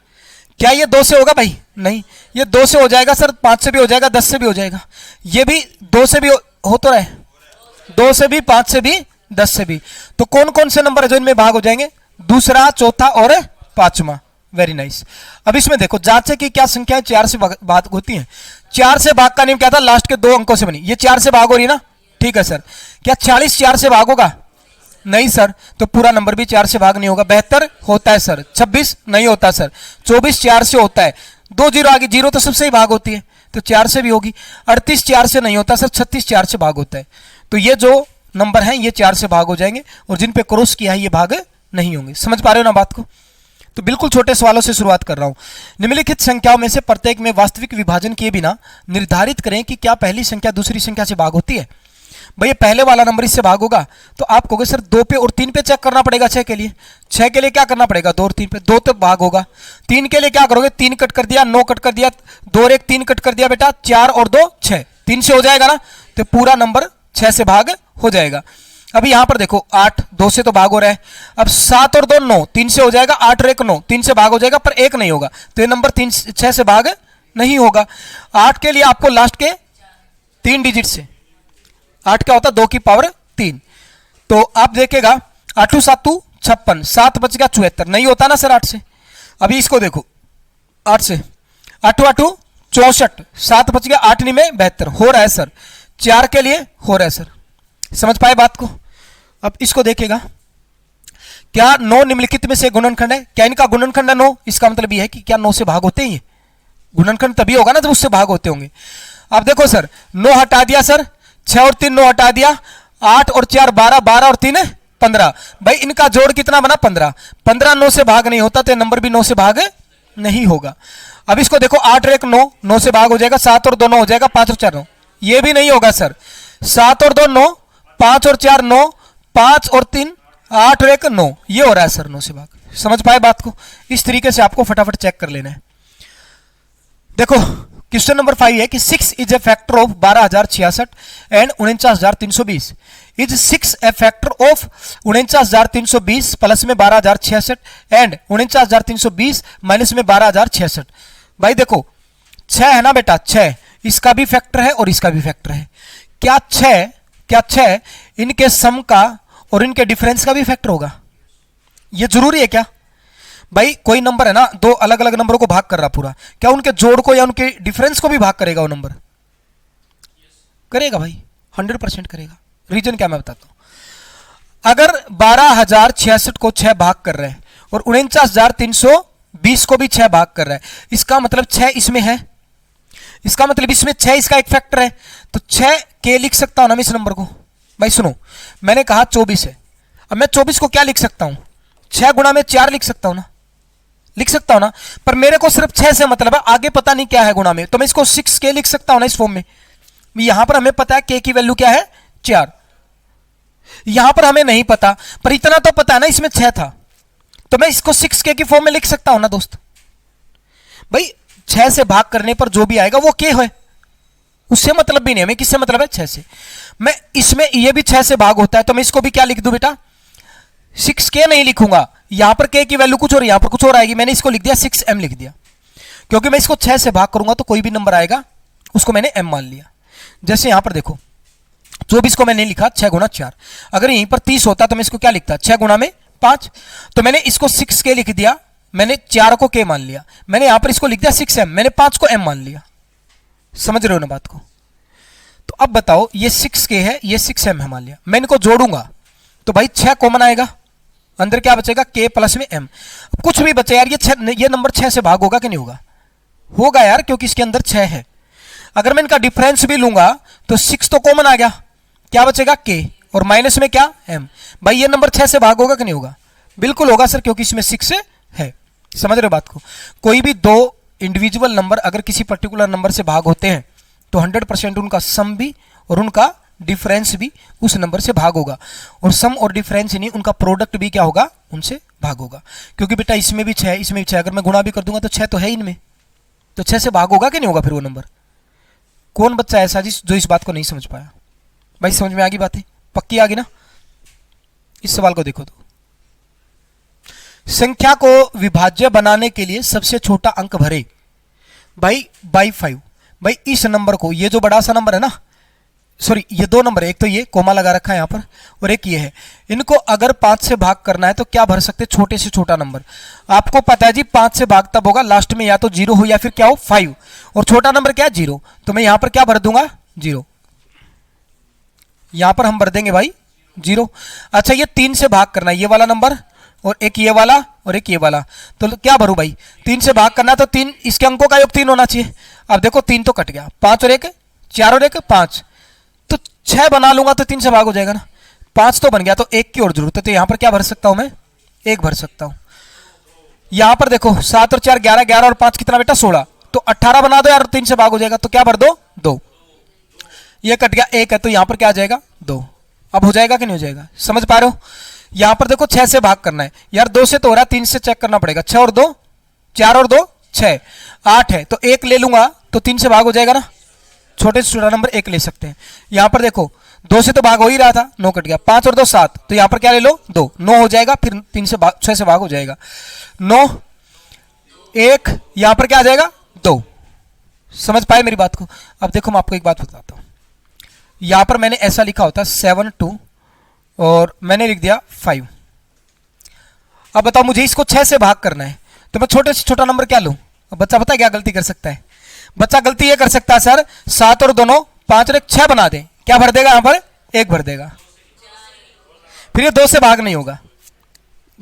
क्या ये 2 से होगा भाई? नहीं, ये 2 से हो जाएगा सर, 5 से भी हो जाएगा, 10 से भी हो जाएगा। ये भी 2 से भी हो तो रहे, 2 से भी, 5 से भी, 10 से भी। तो कौन कौन से नंबर है जो इनमें भाग हो जाएंगे? दूसरा, चौथा और पांचवा। Very nice. अब इसमें देखो जांचे की क्या संख्याएं 4 से भाग होती हैं। 4 से भाग का नियम क्या था? लास्ट के 2 अंकों से बनी। ये 4 से भाग हो रही है ना? ठीक है सर। क्या 40 4 से भाग होगा? नहीं सर। तो पूरा नंबर भी 4 से भाग नहीं होगा। 72 होता है सर। 26 नहीं होता सर। 24 4 से होता है। 2 जीरो आगे, 0 तो सबसे ही भाग होती है तो 4 से भी होगी। 38 4 से नहीं होता सर। 36 4 से भाग होता है। तो ये जो नंबर हैं ये 4 से भाग हो जाएंगे और जिन पे क्रॉस किया है ये भाग नहीं होंगे। समझ पा रहे हो ना बात को? तो बिल्कुल छोटे सवालों से शुरुआत कर रहा हूं। निम्नलिखित संख्याओं में से प्रत्येक में वास्तविक विभाजन किए बिना निर्धारित करें कि क्या पहली संख्या दूसरी संख्या से भाग होती है। भाई ये पहले वाला नंबर इससे भाग होगा तो आप कहोगे सर 2 पे और 3 पे चेक करना पड़ेगा। 6 के लिए, 6 के लिए क्या करना पड़ेगा? 2 और 3 पे। 2 तो भाग होगा। 3 के लिए क्या करोगे? 3 कट कर दिया, 9 कट कर दिया, 2 और 1 3 कट कर दिया बेटा, 4 और 2 6, 3 से हो जाएगा ना? तो पूरा नंबर 6 से भाग हो जाएगा। अभी यहां पर देखो 8 2 से तो भाग हो रहा है। अब 7 और 2 9, 3 से हो जाएगा। 8 और 1 9, 3 से भाग हो जाएगा, पर 1 नहीं होगा तो ये नंबर 6 से भाग नहीं होगा। 8 के लिए आपको लास्ट के 3 डिजिट से, 8 क्या होता है? 2 की पावर 3। तो आप देखेगा 8 7 56, 7 बच गया 74, नहीं होता ना सर 8 से। अभी इसको देखो 8 से, 8 8 64, 7 बच गया, 8 नहीं में 72 हो रहा है सर। 4 के लिए हो रहा है सर। समझ पाए बात को? अब इसको देखेगा, क्या 9 निम्नलिखित में से गुणनखंड है? क्या इनका गुणनखंड है 9? इसका मतलब यह है कि क्या 9 से भाग होते हैं? ये गुणनखंड तभी होगा ना जब उससे भाग होते होंगे। अब देखो सर 9 हटा दिया सर, 6 और 3 9 हटा दिया, 8 और 4 12, 12 और 3 15। भाई इनका जोड़ कितना बना? 15। 15 9 से भाग नहीं होता तो नंबर भी 9 से भाग नहीं होगा। अब इसको देखो 8 और 1 9, 9 से भाग हो जाएगा। 7 और 2 9 हो जाएगा, 5 और 4 9, ये भी नहीं होगा सर। 7 और 2 9, 5 और 4 9, 5 और 3 8 और 1 9, ये हो रहा है सर 9 से भाग। समझ पाए बात को? इस तरीके से आपको फटाफट चेक कर लेना है। देखो क्वेश्चन नंबर 5 है कि 6 is a factor of 12,066 and 49,320। Is 6 A factor of 49,320 plus में 12,066 एंड 49,320 माइनस में 12,066। भाई देखो 6 है ना बेटा, 6 इसका भी फैक्टर है और इसका भी फैक्टर है। क्या 6 इनके सम का और इनके डिफरेंस का भी फैक्टर होगा? ये जरूरी है क्या? भाई कोई नंबर है ना, दो अलग अलग नंबरों को भाग कर रहा पूरा, क्या उनके जोड़ को या उनके डिफरेंस को भी भाग करेगा वो नंबर? करेगा भाई, 100% करेगा। रीजन क्या मैं बताता हूं। अगर 12,066 को 6 भाग कर रहे हैं और 49,320 को भी 6 भाग कर रहा है, इसका मतलब 6 इसमें है, इसका मतलब इसमें 6 इसका एक फैक्टर है, तो 6 के लिख सकता हूं ना मैं इस नंबर को। भाई सुनो, मैंने कहा 24 है, अब मैं 24 को क्या लिख सकता हूं? 6 गुणा में 4 लिख सकता हूं ना, लिख सकता हूं ना, पर मेरे को सिर्फ 6 से मतलब है, आगे पता नहीं क्या है गुणा में, तो मैं इसको 6 के लिख सकता हूं ना इस फॉर्म में। यहां पर हमें पता है के की वैल्यू क्या है, 4। यहां पर हमें नहीं पता, पर इतना तो पता है ना इसमें 6 था, तो मैं इसको 6k की फॉर्म में लिख सकता हूं ना दोस्त। भाई 6 से भाग करने पर जो भी आएगा वो k है, उससे मतलब भी नहीं, हमें किससे मतलब है, 6 से। मैं इसमें ये भी 6 से भाग होता है, तो मैं इसको भी क्या लिख दूं बेटा, 6k नहीं लिखूंगा, यहां पर k की वैल्यू कुछ और यहां पर कुछ और आएगी, मैंने इसको लिख दिया 6m लिख दिया, क्योंकि मैं इसको 6 से भाग करूंगा तो कोई भी नंबर आएगा उसको मैंने m मान लिया। जैसे यहां पर देखो 24 को मैंने लिखा 6 गुणा 4, अगर यहीं पर 30 होता तो मैं इसको क्या लिखता, 6 गुणा में 5, तो मैंने इसको 6k लिख दिया, मैंने 4 को k मान लिया, मैंने यहां पर इसको लिख दिया 6m, मैंने 5 को m मान लिया। समझ रहे हो ना बात को? तो अब बताओ ये 6k है, ये 6m है मान लिया, मैं इनको जोड़ूंगा तो भाई 6 कॉमन आएगा, अंदर क्या बचेगा, k प्लस में m। कुछ भी बचे यार, ये नंबर 6 से भाग होगा कि नहीं होगा? होगा यार, क्योंकि इसके अंदर 6 है। अगर मैं इनका डिफरेंस भी लूंगा तो 6 तो कॉमन आ गया, क्या बचेगा, k, और माइनस में क्या, m। भाई ये नंबर 6 से भाग होगा कि नहीं होगा? बिल्कुल होगा सर, क्योंकि इसमें 6 है। समझ रहे हो बात को? कोई भी दो इंडिविजुअल नंबर अगर किसी पर्टिकुलर नंबर से भाग होते हैं तो 100% उनका सम भी और उनका डिफरेंस भी उस नंबर से भाग होगा, और सम और डिफरेंस नहीं, उनका प्रोडक्ट भी क्या होगा, उनसे भाग होगा। क्योंकि बेटा इसमें भी 6 इसमें भी 6, अगर मैं गुणा भी कर दूंगा तो 6 तो है इनमें, तो 6 से भाग होगा कि नहीं होगा फिर वो नंबर? कौन बच्चा ऐसा जिस जो इस बात को नहीं समझ पाया? भाई समझ में आ गई बातें, पक्की आ गई ना? इस सवाल को देखो तो, संख्या को विभाज्य बनाने के लिए सबसे छोटा अंक भरे। भाई बाई 5। भाई इस नंबर को, ये जो बड़ा सा नंबर है ना, सॉरी ये दो नंबर है, एक तो ये कोमा लगा रखा है यहां पर और एक ये है, इनको अगर 5 से भाग करना है तो क्या भर सकते, छोटे से छोटा नंबर। आपको पता है जी 5 से भाग तब होगा लास्ट में या तो 0 हो या फिर क्या हो 5, और छोटा नंबर क्या है 0, तो मैं यहां पर क्या भर दूंगा 0, यहां पर हम भर देंगे भाई 0। अच्छा ये 3 से भाग करना है, ये वाला नंबर और एक ये वाला और एक ये वाला, तो क्या भरूं भाई, 3 से भाग करना तो 3, इसके अंकों का योग 3 होना चाहिए। अब देखो 3 तो कट गया, 5 और 1 4 और 1 5, तो 6 बना लूंगा तो 3 से भाग हो जाएगा ना, 5 तो बन गया, तो 1 की और जरूरत है, तो यहां पर क्या भर सकता हूं मैं, 1 भर सकता हूं। यहां पर देखो 7 और 4 11, 11 और 5 कितना बेटा 16, तो 18 बना दो यार, 3 से भाग हो जाएगा, तो क्या भर दो 2, ये कट गया 1 है, तो यहां पर क्या आ जाएगा 2। अब हो जाएगा कि नहीं हो जाएगा, समझ पा रहे हो? यहां पर देखो 6 से भाग करना है यार, 2 से तो हो रहा है, 3 से चेक करना पड़ेगा, 6 और 2 4 और 2 6 8 है, तो 1 ले लूंगा तो 3 से भाग हो जाएगा ना, छोटे से छोटा नंबर 1 ले सकते हैं। यहां पर देखो 2 से तो भाग हो ही रहा था, 9 कट गया, 5 और 2 7, तो यहां पर क्या ले लो 2, 9 हो जाएगा, फिर 3 से 6 से भाग हो जाएगा 9, 1 यहां पर क्या आ जाएगा 2। समझ पाए मेरी बात को? अब देखो मैं आपको एक बात बताता हूं, यहां पर मैंने ऐसा लिखा होता 7 2 और मैंने लिख दिया 5। अब बताओ मुझे इसको 6 से भाग करना है, तो मैं छोटे से छोटा नंबर क्या लूं? अब बच्चा पता है क्या गलती कर सकता है? बच्चा गलती ये कर सकता है सर 7 और दोनों 5 और 1 6 बना दे, क्या भर देगा यहां पर 1 भर देगा, फिर ये 2 से भाग नहीं होगा।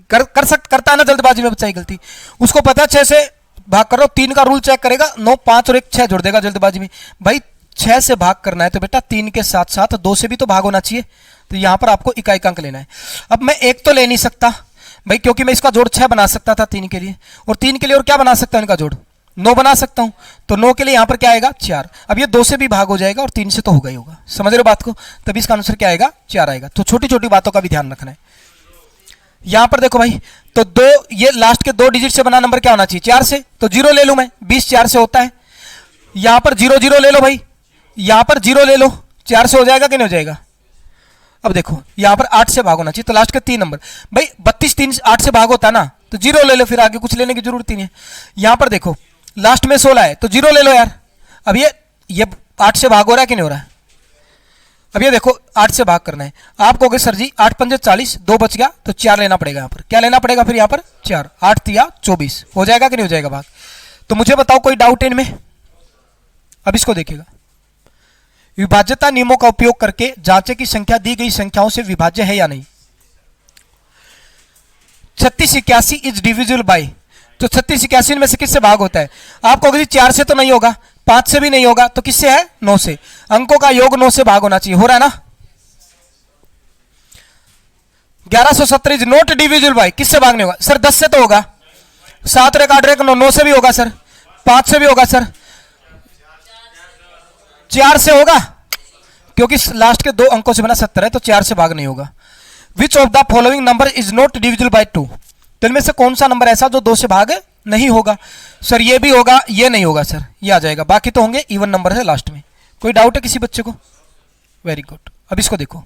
करता है ना जल्दबाजी में बच्चा ही गलती, उसको पता है 6 से भाग कर रहा हूं, 3 का रूल चेक करेगा, 9 5 और 1 6 जोड़ देगा जल्दबाजी में। भाई 6 से भाग करना है तो बेटा 3 के साथ साथ 2 से भी तो भाग होना चाहिए, तो यहां पर आपको इकाई अंक लेना है। अब मैं 1 तो ले नहीं सकता भाई, क्योंकि मैं इसका जोड़ 6 बना सकता था 3 के लिए, और 3 के लिए और क्या बना सकता हूं, इनका जोड़ 9 बना सकता हूं, तो 9 के लिए यहां पर क्या आएगा 4। अब ये 2 से भी भाग हो जाएगा और 3 से तो होगा ही होगा। समझ रहे हो बात को? तभी इसका आंसर क्या आएगा 4 आएगा। तो छोटी छोटी बातों का भी ध्यान रखना है। यहां पर देखो भाई, तो 2 ये लास्ट के 2 डिजिट से बना नंबर क्या होना चाहिए 4 से, तो 0 ले लूं मैं, 20 4 से होता है। यहां पर 0 0 ले लो भाई, यहां पर 0 ले लो, 4 से हो जाएगा कि नहीं हो जाएगा? अब देखो यहां पर 8 से भाग होना चाहिए, तो लास्ट के 3 नंबर भाई 32 3 8 से भाग होता है ना, तो 0 ले लो, फिर आगे कुछ लेने की जरूरत ही नहीं है। यहां पर देखो लास्ट में 16 है तो 0 ले लो यार। अब ये 8 से भाग हो रहा है कि नहीं हो रहा है? अब ये देखो 8 से भाग करना है, आप कहोगे सर जी 8 पंजे 40, 2 बच गया तो 4 लेना पड़ेगा। यहाँ पर क्या लेना पड़ेगा फिर? यहाँ पर 4, 8 तिया 24, हो जाएगा कि नहीं हो जाएगा भाग? तो मुझे बताओ कोई डाउट है इनमें? अब इसको देखिएगा, विभाज्यता नियमों का उपयोग करके जांचे की संख्या दी गई संख्याओं से विभाज्य है या नहीं। 36 81 इज डिविजिबल बाय, तो 36 81 में से किससे भाग होता है? आप कहोगे 4 से तो नहीं होगा, 5 से भी नहीं होगा, तो किससे है? 9 से। अंकों का योग 9 से भाग होना चाहिए, हो रहा है ना? 1170 इज नॉट डिविजिबल बाय, किससे भाग नहीं होगा? सर 10 से तो होगा, 7 रेख 8 रेख 9 से भी होगा सर, 5 से भी होगा सर, 4 से होगा, क्योंकि लास्ट के 2 अंकों से बना 70 है, तो 4 से भाग नहीं होगा। विच of the following number is not divisible by 2, तो इनमें से कौन सा नंबर ऐसा जो 2 से भाग नहीं होगा? सर ये भी होगा, ये नहीं होगा सर, ये आ जाएगा, बाकी तो होंगे इवन नंबर है लास्ट में। कोई डाउट है किसी बच्चे को? Very good. अब इसको देखो,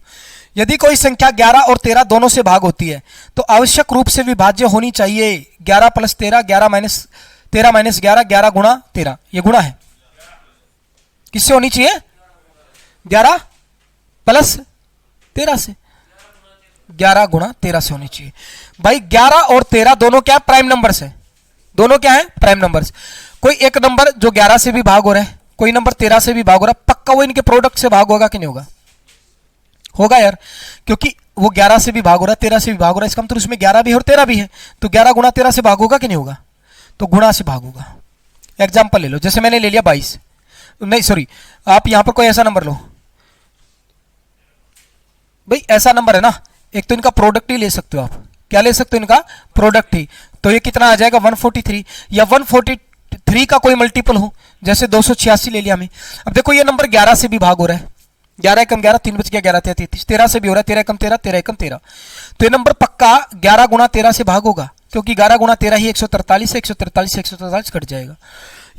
यदि कोई संख्या 11 और 13 दोनों से भाग होती है तो आवश्यक रूप से विभाज्य होनी चाहिए 11 + 13, 11 - 13 - 11, 11 गुणा 13, ये गुणा है, किससे होनी चाहिए? 11 + 13 से, 11 गुणा 13 से होनी चाहिए। भाई 11 और 13 दोनों क्या है? प्राइम नंबर्स है, दोनों क्या है? Prime numbers. कोई एक नंबर जो 11 से भी भाग हो रहा है, कोई नंबर 13 से भी भाग हो रहा है, पक्का वो इनके प्रोडक्ट से भाग होगा कि नहीं होगा? होगा यार, क्योंकि वो 11 से भी भाग हो रहा है, 13 से भी भाग हो रहा है, इसका मतलब उसमें 11 भी है और 13 भी है, तो 11 गुणा 13 से भाग होगा कि नहीं होगा? तो गुणा से भाग होगा। एग्जाम्पल ले लो, जैसे मैंने ले लिया 22, नहीं सॉरी, आप यहां पर कोई ऐसा नंबर लो भाई, ऐसा नंबर है ना, एक तो इनका प्रोडक्ट ही ले सकते हो आप, क्या ले सकते हो? इनका प्रोडक्ट ही, तो ये कितना आ जाएगा? 143, या 143 का कोई मल्टीपल हो, जैसे 286 ले लिया हमें। अब देखो ये नंबर 11 से भी भाग हो रहा है, 11 एकम 11, 3 बच गया, 11 - 33, 13 से भी हो रहा है, 13 एकम 13, 13 एकम 13, तो ये नंबर पक्का 11 गुणा 13 से भाग होगा, क्योंकि 11 गुणा 13 ही 143 है, 143 से 143 कट जाएगा।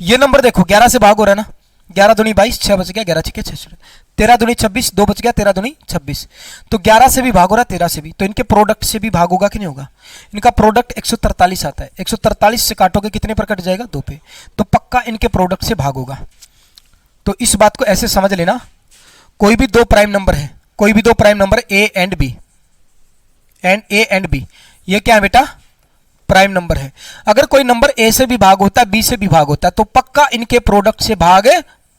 ये नंबर देखो 11 से भाग हो रहा है ना, 11 दूनी 22, 6 बच गया, 11 6 6, 13 दूनी 26, 2 बच गया, 13 दूनी 26, तो 11 से भी भाग हो रहा है, 13 से भी, तो इनके प्रोडक्ट से भी भाग होगा कि नहीं होगा? इनका प्रोडक्ट 143 आता है, 143 से काटोगे कितने पर कट जाएगा? 2 पे, तो पक्का इनके प्रोडक्ट से भाग होगा। तो इस बात को ऐसे समझ लेना, कोई भी 2 प्राइम नंबर है, कोई भी 2 prime number A and B, ये क्या है बेटा? प्राइम नंबर है। अगर कोई नंबर ए से भी भाग होता है, बी से भी भाग होता है, तो पक्का इनके प्रोडक्ट से भाग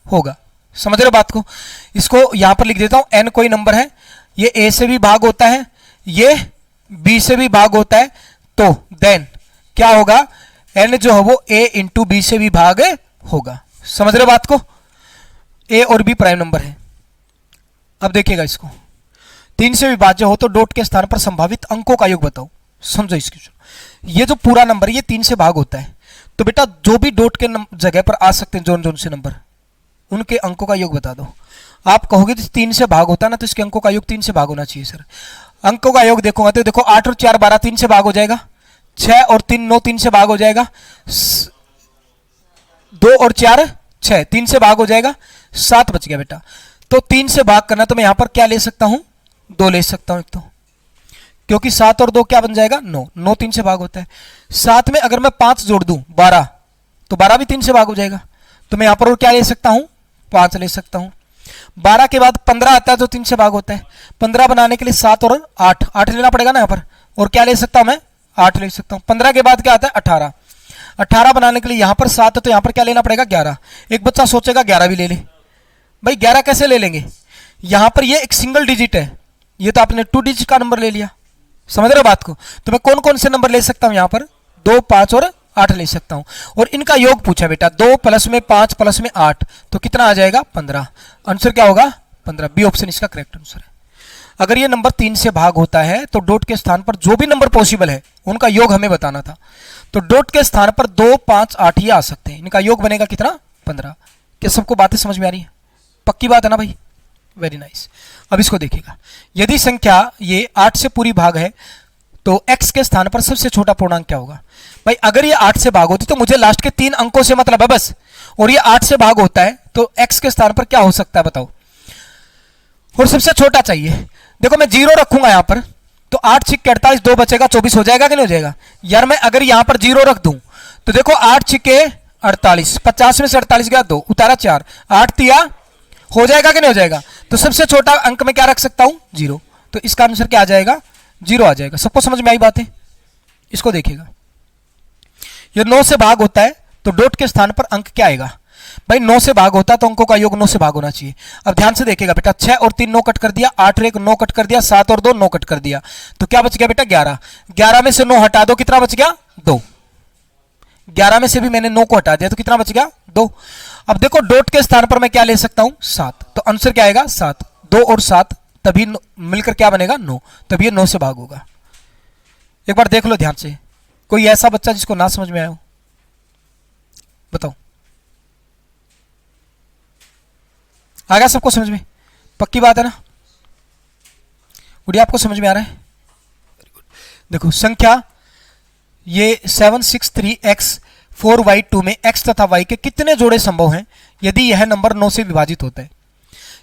होगा। समझ रहे हो बात को? इसको यहां पर लिख देता हूं, एन कोई नंबर है, ये ए से भी भाग होता है, ये बी से भी भाग होता है, तो देन क्या होगा? एन जो है वो ए इंटू बी से भी भाग होगा। समझ रहे हो बात को? ए और बी प्राइम नंबर है। अब देखिएगा इसको, 3 से विभाज्य हो तो डॉट के स्थान पर संभावित अंकों का योग बताओ। समझो इसकी, ये जो पूरा नंबर ये 3 से भाग होता है, तो बेटा जो भी डॉट के जगह पर आ सकते हैं जोन जोन से नंबर, उनके अंकों का योग बता दो। आप कहोगे 3 से भाग होता है ना, तो इसके अंकों का योग 3 से भाग होना चाहिए सर। अंकों का योग देखूंगा तो देखो 8 और 4 12, 3 से भाग हो जाएगा, 6 और 3 9, 3 से भाग हो जाएगा, 2 और 4 6, 3 से भाग हो जाएगा, 7 बच गया बेटा। तो 3 से भाग करना तो मैं यहां पर क्या ले सकता हूं? 2 ले सकता हूं एक तो, क्योंकि 7 और 2 क्या बन जाएगा? 9, 9 3 से भाग होता है। साथ में अगर मैं 5 जोड़ दूं 12, तो 12 भी 3 से भाग हो जाएगा, तो मैं यहां पर और क्या ले सकता हूं? 5 ले सकता हूं। 12 के बाद 15 आता है जो 3 से भाग होता है, 15 बनाने के लिए 7 और 8 लेना पड़ेगा ना यहां पर, और क्या ले सकता हूं मैं? 8 ले सकता हूं। 15 के बाद क्या आता है? 18, 18 बनाने के लिए यहां पर 7 है, तो यहां पर क्या लेना पड़ेगा? 11। एक बच्चा सोचेगा 11 भी ले ले, भाई 11 कैसे ले लेंगे? यहां पर ये एक सिंगल डिजिट है, ये तो आपने 2 डिजिट का नंबर ले लिया। समझ रहे हो बात को? तो मैं कौन कौन से नंबर ले सकता हूं यहां पर? 2 5 और 8 ले सकता हूं, और इनका योग पूछा बेटा, 2 प्लस में 5 प्लस में 8, तो कितना आ जाएगा? 15। आंसर क्या होगा? 15। बी ऑप्शन इसका करेक्ट आंसर है। अगर ये नंबर 3 से भाग होता है तो डॉट के स्थान पर जो भी नंबर पॉसिबल है उनका योग हमें बताना था, तो डॉट के स्थान पर 2 5 8 ही आ सकते हैं, इनका योग बनेगा कितना? 15। क्या सबको बातें समझ में आ रही है? पक्की बात है ना भाई? Very nice. अब इसको देखिएगा, यदि संख्या ये 8 से पूरी भाग है तो x के स्थान पर सबसे छोटा पूर्णांक क्या होगा? भाई अगर ये 8 से भाग होती तो मुझे लास्ट के 3 अंकों से मतलब है बस, और ये 8 से भाग होता है, तो x के स्थान पर क्या हो सकता है बताओ। और सबसे छोटा चाहिए। देखो मैं 0 रखूंगा यहां पर, तो 8 छिक्के 48, 2 बचेगा 24 हो जाएगा कि नहीं हो जाएगा यार। मैं अगर यहां पर 0 रख दूं तो देखो 8 छिक्के 48, 50 में से 48 गया 2, उतारा 4, 8 तिया हो जाएगा कि नहीं हो जाएगा। तो सबसे छोटा अंक में क्या रख सकता हूं 0, तो इसका आंसर क्या आ जाएगा 0 आ जाएगा। सबको समझ में आई बात है। इसको देखिएगा, ये 9 से भाग होता है तो डॉट के स्थान पर अंक क्या आएगा भाई, 9 से भाग होता है तो अंकों का योग 9 से भाग होना चाहिए। अब ध्यान से देखिएगा बेटा, 6 और 3 9 कट कर दिया, 8 और 1 9 कट कर दिया, 7 और 2 9 कट कर दिया, तो क्या बच गया बेटा 11। 11 में से 9 हटा दो, कितना बच गया 2। 11 में से भी मैंने 9 को हटा दिया तो कितना बच गया 2। अब देखो डॉट के स्थान पर मैं क्या ले सकता हूं 7, तो आंसर क्या आएगा 7। 2 और 7 तभी मिलकर क्या बनेगा 9, तभी ये 9 से भाग होगा। एक बार देख लो ध्यान से, कोई ऐसा बच्चा जिसको ना समझ में आया हो बताओ। आ गया सबको समझ में, पक्की बात है ना। गुड़िया आपको समझ में आ रहा है। देखो संख्या ये 763x4y2 में x तथा y के कितने जोड़े संभव हैं यदि यह नंबर 9 से विभाजित होता है।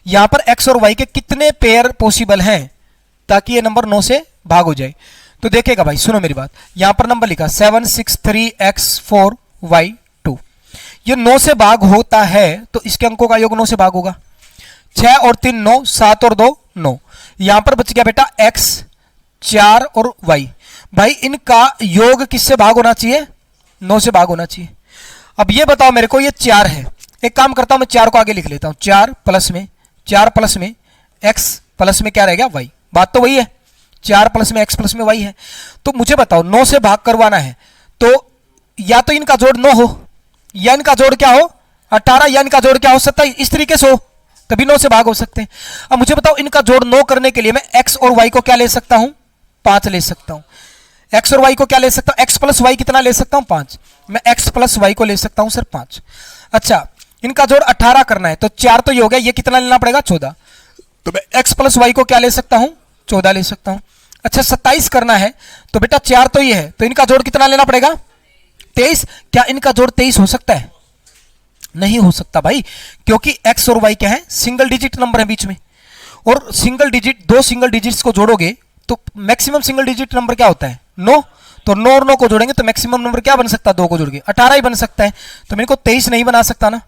यहां पर x और y के कितने पेयर पॉसिबल हैं ताकि यह नंबर 9 से भाग हो जाए। तो देखेगा भाई, सुनो मेरी बात, यहां पर नंबर लिखा 763x4y2, ये 9 से भाग होता है तो इसके अंकों का योग 9 से भाग होगा। 6 और 3 9, 7 और 2 9, यहां पर बच गया बेटा x 4 और y। भाई इनका योग किससे भाग होना चाहिए 9 से भाग होना चाहिए। अब ये बताओ मेरे को, ये 4 है, एक काम करता हूं मैं 4 को आगे लिख लेता हूं, 4 प्लस में x प्लस में क्या रहेगा y। बात तो वही है, 4 प्लस में x प्लस में y है। तो मुझे बताओ 9 से भाग करवाना है तो या तो इनका जोड़ 9 हो या इनका जोड़ क्या हो 18 या इनका जोड़ क्या हो 27, इस तरीके से हो तभी 9 से भाग हो सकते हैं। अब मुझे बताओ इनका जोड़ 9 करने के लिए मैं x और y को क्या ले सकता हूं 5 ले सकता हूं। x और y को क्या ले सकता हूं, x प्लस y कितना ले सकता हूं 5, मैं x प्लस y को ले सकता हूं सर 5। अच्छा इनका जोड़ 18 करना है तो 4 तो ये हो गया, ये कितना लेना पड़ेगा 14, तो मैं x प्लस y को क्या ले सकता हूं 14 ले सकता हूं। अच्छा 27 करना है तो बेटा 4 तो ये है, तो इनका जोड़ कितना लेना पड़ेगा 23। क्या इनका जोड़ 23 हो सकता है, नहीं हो सकता भाई, क्योंकि x और y क्या है सिंगल डिजिट नंबर है बीच में, और सिंगल डिजिट दो सिंगल डिजिट्स को जोड़ोगे तो मैक्सिमम सिंगल डिजिट नंबर क्या होता है 9, तो 9 और 9 को जोड़ेंगे तो मैक्सिमम नंबर क्या बन सकता है 2 को जोड़ के 18 ही बन सकता है, तो मेरे को 23 नहीं बना सकता ना।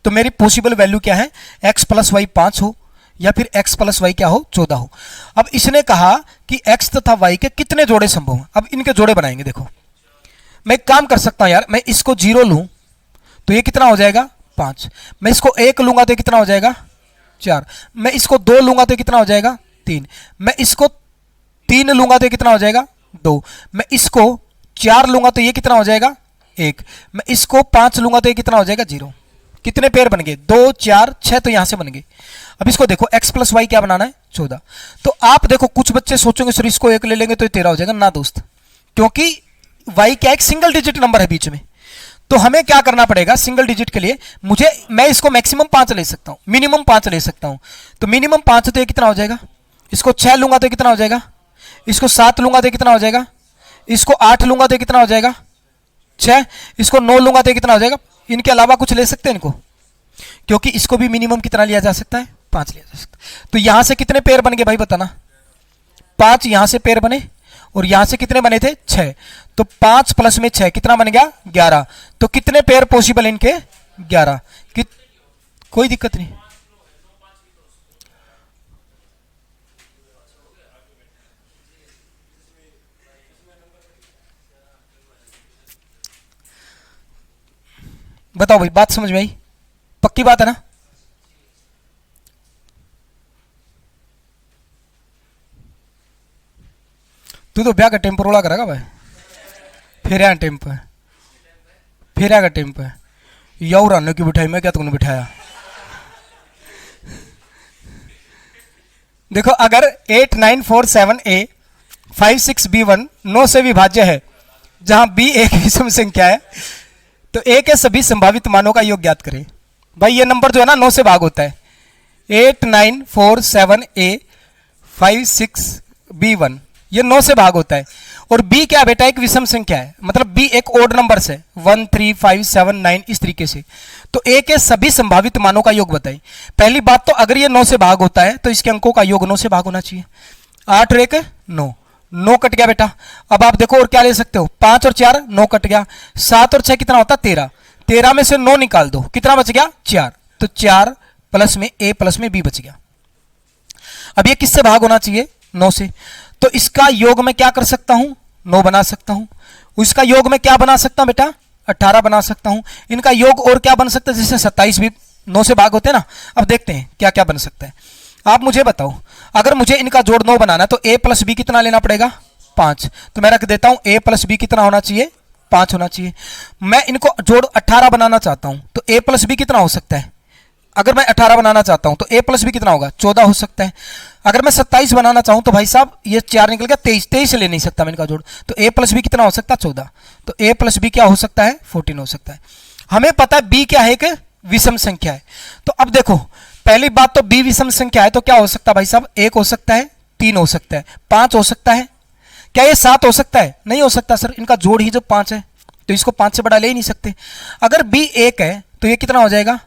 तो मेरी पॉसिबल वैल्यू क्या है x प्लस वाई 5 हो या फिर x प्लस वाई क्या हो 14 हो। अब इसने कहा कि x तथा y के कितने जोड़े संभव हैं, अब इनके जोड़े बनाएंगे। देखो मैं एक काम कर सकता हूं यार, मैं इसको 0 लूं तो ये कितना हो जाएगा 5, मैं इसको 1 लूंगा तो ये कितना हो जाएगा 4, मैं इसको 2 लूंगा तो ये कितना हो जाएगा 3, मैं इसको 3 लूंगा तो ये कितना हो जाएगा 2, मैं इसको 4 लूंगा तो ये कितना हो जाएगा 1, मैं इसको 5 लूंगा तो ये कितना हो जाएगा 0। कितने पेयर बन गए 2 4 6, तो यहां से बन गए। अब इसको देखो x प्लस वाई क्या बनाना है 14। तो आप देखो कुछ बच्चे सोचेंगे सर इसको 1 ले लेंगे तो ये 13 हो जाएगा, ना दोस्त, क्योंकि y क्या एक सिंगल डिजिट नंबर है बीच में, तो हमें क्या करना पड़ेगा सिंगल डिजिट के लिए मैं इसको मैक्सिमम 5 ले सकता हूं, मिनिमम 5 ले सकता हूं, तो मिनिमम 5 तो ये कितना हो जाएगा, इसको 6 लूंगा तो ये कितना हो जाएगा, इसको 7 लूंगा तो ये कितना हो जाएगा, इसको 8 लूंगा तो ये कितना हो जाएगा 6, इसको 9 लूंगा तो ये कितना हो जाएगा। इनके अलावा कुछ ले सकते हैं इनको, क्योंकि इसको भी मिनिमम कितना लिया जा सकता है 5 लिया जा सकता है। तो यहां से कितने पेयर बन गए भाई बताना, 5 यहां से पेयर बने और यहां से कितने बने थे 6, तो 5 प्लस में 6 कितना बन गया 11, तो कितने पेयर पॉसिबल इनके 11 कोई दिक्कत नहीं। बताओ भाई बात समझ में आई, पक्की बात है ना। तू तो ब्याह का टेम्पो रोला करेगा भाई, फिर आया टेम्पो है, फिर आएगा टेम्पो है, यार आने की बिठाई मैं क्या तुमने बिठाया। देखो अगर 8947A 56B1 9 से विभाज्य है जहां B एक विषम संख्या है तो A के सभी संभावित मानों का योग ज्ञात करें। भाई ये नंबर जो है ना 9 से भाग होता है, 8947A 56B1 ये 9 से भाग होता है, और b क्या है बेटा, एक विषम संख्या है, मतलब b एक ओड नंबर है, 1 3 5 7 9 इस तरीके से। तो a के सभी संभावित मानों का योग बताइए। पहली बात तो अगर ये 9 से भाग होता है तो इसके अंकों का योग 9 से भाग होना चाहिए। 8 और 1 9, 9 कट गया बेटा। अब आप देखो और क्या ले सकते हो, 5 और 4 9 कट गया, 7 और 6 कितना होता है 13, 13 में से 9 निकाल दो, कितना बच गया 4, तो 4 प्लस में a प्लस में b बच गया। अब ये किससे भाग होना चाहिए, 9 से, तो इसका योग मैं क्या कर सकता हूं, 9 बना सकता हूं। उसका योग मैं क्या बना सकता हूं बेटा, 18 बना सकता हूं। इनका योग और क्या बन सकता है, जैसे 27 भी 9 से भाग होते हैं ना। अब देखते हैं क्या क्या बन सकता है, आप मुझे बताओ। अगर मुझे इनका जोड़ 9 बनाना है तो a प्लस बी कितना लेना पड़ेगा, 5, तो मैं रख देता हूं a प्लस बी कितना होना चाहिए, 5 होना चाहिए। मैं इनको जोड़ 18 बनाना चाहता हूं तो a प्लस बी कितना हो सकता है, अगर मैं 18 बनाना चाहता हूं तो a प्लस बी कितना होगा, 14 हो सकता है। अगर मैं 27 बनाना चाहूं तो भाई साहब ये 4 निकल गया, 23, 23 ले नहीं सकता मैं इनका जोड़, तो a प्लस बी कितना हो सकता है, 14, तो a प्लस बी क्या हो सकता है, 14 हो सकता है। हमें पता है b क्या है, एक विषम संख्या है। तो अब देखो पहली बात तो b विषम संख्या है तो क्या हो सकता है भाई साहब, 1 हो सकता है, 3 हो सकता है, 5 हो सकता है, क्या ये 7 हो सकता है, नहीं हो सकता सर, इनका जोड़ ही जब 5 है तो इसको 5 से बड़ा ले ही नहीं सकते। अगर b 1 है तो ये कितना हो जाएगा,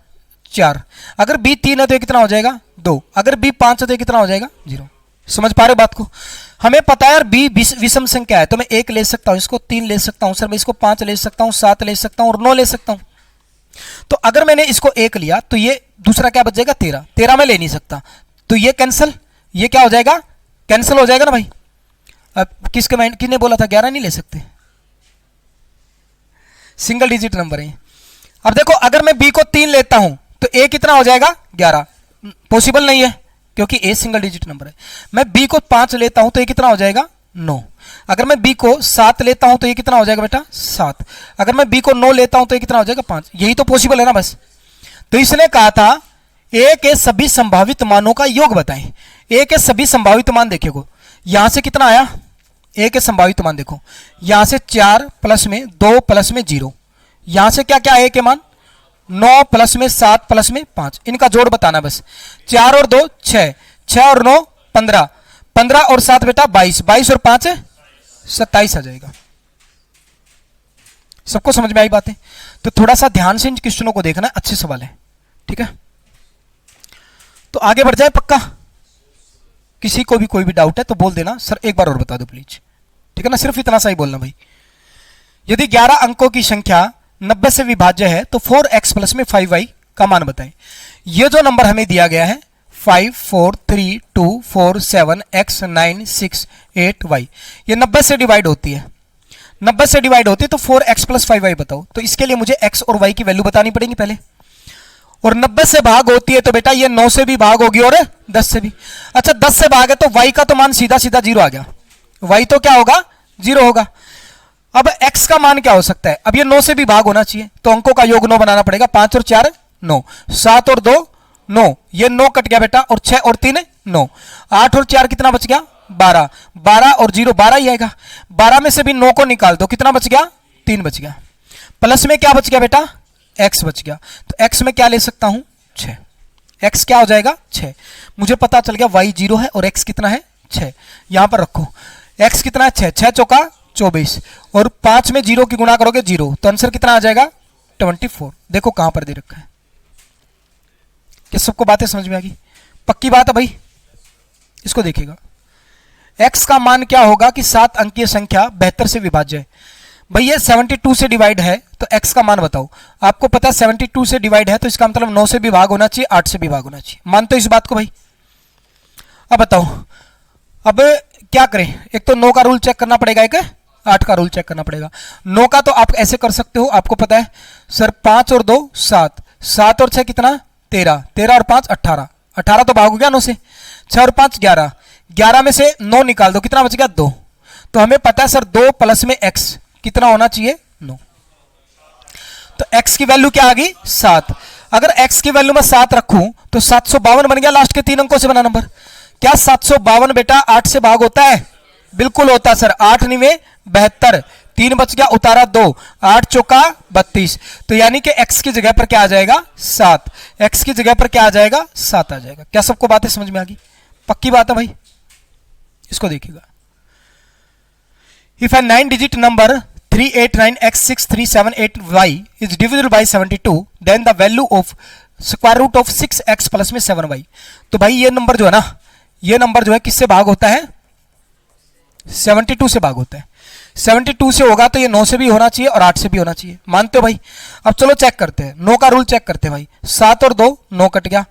4, अगर b 3 है तो ये कितना हो जाएगा, 2, अगर b 5 है तो ये कितना हो जाएगा, 0। समझ पा रहे हो बात को। हमें पता है यार b विषम संख्या है तो मैं 1 ले सकता हूं, इसको 3 ले सकता हूं, सर मैं इसको 5 ले सकता हूं, 7 ले सकता हूं और 9 ले सकता हूं। तो अगर मैंने इसको 1 लिया तो ये दूसरा क्या बच जाएगा, 13, 13 में ले नहीं सकता तो ये कैंसिल, ये क्या हो जाएगा, कैंसिल हो जाएगा ना भाई। अब किसके माइंड, किसने बोला था 11 नहीं ले सकते, सिंगल डिजिट नंबर है। अब देखो अगर मैं b को 3 लेता हूं तो a कितना हो जाएगा, 11, पॉसिबल नहीं है क्योंकि a सिंगल डिजिट नंबर है। मैं b को 5 लेता हूं तो ये कितना हो जाएगा, 9, अगर मैं b को 7 लेता हूं तो ये कितना हो जाएगा बेटा, 7, अगर मैं b को 9 लेता हूं तो ये कितना हो जाएगा, 5, यही तो पॉसिबल है ना बस। तो इसने कहा था a के सभी संभावित मानों का योग बताएं। a के सभी संभावित मान देखिए, यहां से कितना आया, a के संभावित मान देखो, यहां से 4 प्लस में 2 प्लस में 0, यहां से क्या क्या a के मान, 9 प्लस में 7 प्लस में 5, इनका जोड़ बताना बस। 4 और 2 6, 6 और 9 15, 15 और 7 बेटा 22, 22 और 5 27 आ जाएगा। सबको समझ में आई बातें। तो थोड़ा सा ध्यान से इन क्वेश्चनों को देखना, अच्छे सवाल है, ठीक है। तो आगे बढ़ जाए पक्का, किसी को भी कोई भी डाउट है तो बोल देना, सर एक बार और बता दो प्लीज, ठीक है ना, सिर्फ इतना सा ही बोलना भाई। यदि 11 अंकों की संख्या 90 से विभाज्य है तो 4x प्लस में 5y का मान बताएं। ये जो नंबर हमें दिया गया है 5 4 3 2 4 7 x 9 6 8 y, ये 90 से डिवाइड होती है, 90 से डिवाइड होती है तो 4x प्लस 5y बताओ। तो इसके लिए मुझे x और y की वैल्यू बतानी पड़ेगी पहले, और 90 से भाग होती है तो बेटा ये 9 से भी भाग होगी और 10 से भी। अच्छा 10 से भाग है तो y का तो मान सीधा सीधा 0 आ गया, y तो क्या होगा, 0 होगा। अब x का मान क्या हो सकता है, अब ये 9 से भी भाग होना चाहिए तो अंकों का योग 9 बनाना पड़ेगा, 5 और 4 9, 7 और 2 9, ये 9 कट गया बेटा, और 6 और 3 9, 8 और 4 कितना बच गया, 12, 12 और 0 12 ही आएगा, 12 में से भी 9 को निकाल दो, कितना बच गया, 3 बच गया, प्लस में क्या बच गया बेटा, x बच गया। तो x में क्या ले सकता हूं, 6, x क्या हो जाएगा 6, मुझे पता चल गया y 0 है और x कितना है 6, यहां पर रखो x कितना है 6, 6 चौका 24 और 5 में 0 की गुणा करोगे 0, तो आंसर कितना आ जाएगा 24। देखो कहां पर दे रखा है, क्या सबको बातें समझ में आ गई, पक्की बात है भाई। इसको देखिएगा, x का मान क्या होगा कि 7 अंकीय संख्या 72 से विभाज्य है। भाई ये 72 से डिवाइड है तो x का मान बताओ। आपको पता है 72 से डिवाइड है तो इसका मतलब 9 से भी भाग होना चाहिए, 8 से भी भाग होना चाहिए, मानते हो इस बात को भाई। अब बताओ अब क्या करें, एक तो 9 का रूल चेक करना पड़ेगा, एक 8 का रूल चेक करना पड़ेगा। 9 का तो आप ऐसे कर सकते हो, आपको पता है सर 5 और 2 7, 7 और 6 कितना 13, 13 और 5 18, 18 तो भाग हो गया 9 से, 6 और 5 11, 11 में से 9 निकाल दो, कितना बच गया 2। तो हमें पता है सर 2 प्लस में x कितना होना चाहिए 9, तो x की वैल्यू क्या आ गई 7। अगर x की वैल्यू मैं 7 रखूं तो 752 बन गया, लास्ट के 3 अंकों से बना नंबर। क्या 752 बेटा 8 से भाग होता है, बिल्कुल होता है सर, 8 9 72, 3 बच गया उतारा 2, 8 चौका 32, तो यानी कि x की जगह पर क्या आ जाएगा 7, x की जगह पर क्या आ जाएगा 7 आ जाएगा। क्या सबको बातें समझ में आ गई, पक्की बात है भाई। इसको देखिएगा, if a 9 digit number 389x6378y is divisible by 72 then the value of square root of 6x plus में 7y। तो भाई ये नंबर जो है ना, ये नंबर जो है किससे भाग होता है? 72 से भाग होता है। 72 से होगा तो ये 9 से भी होना चाहिए और 8 से भी होना चाहिए। मानते हो भाई? अब चलो चेक करते हैं, 9 का रूल चेक करते हैं भाई। 7 और 2 9 कट गया,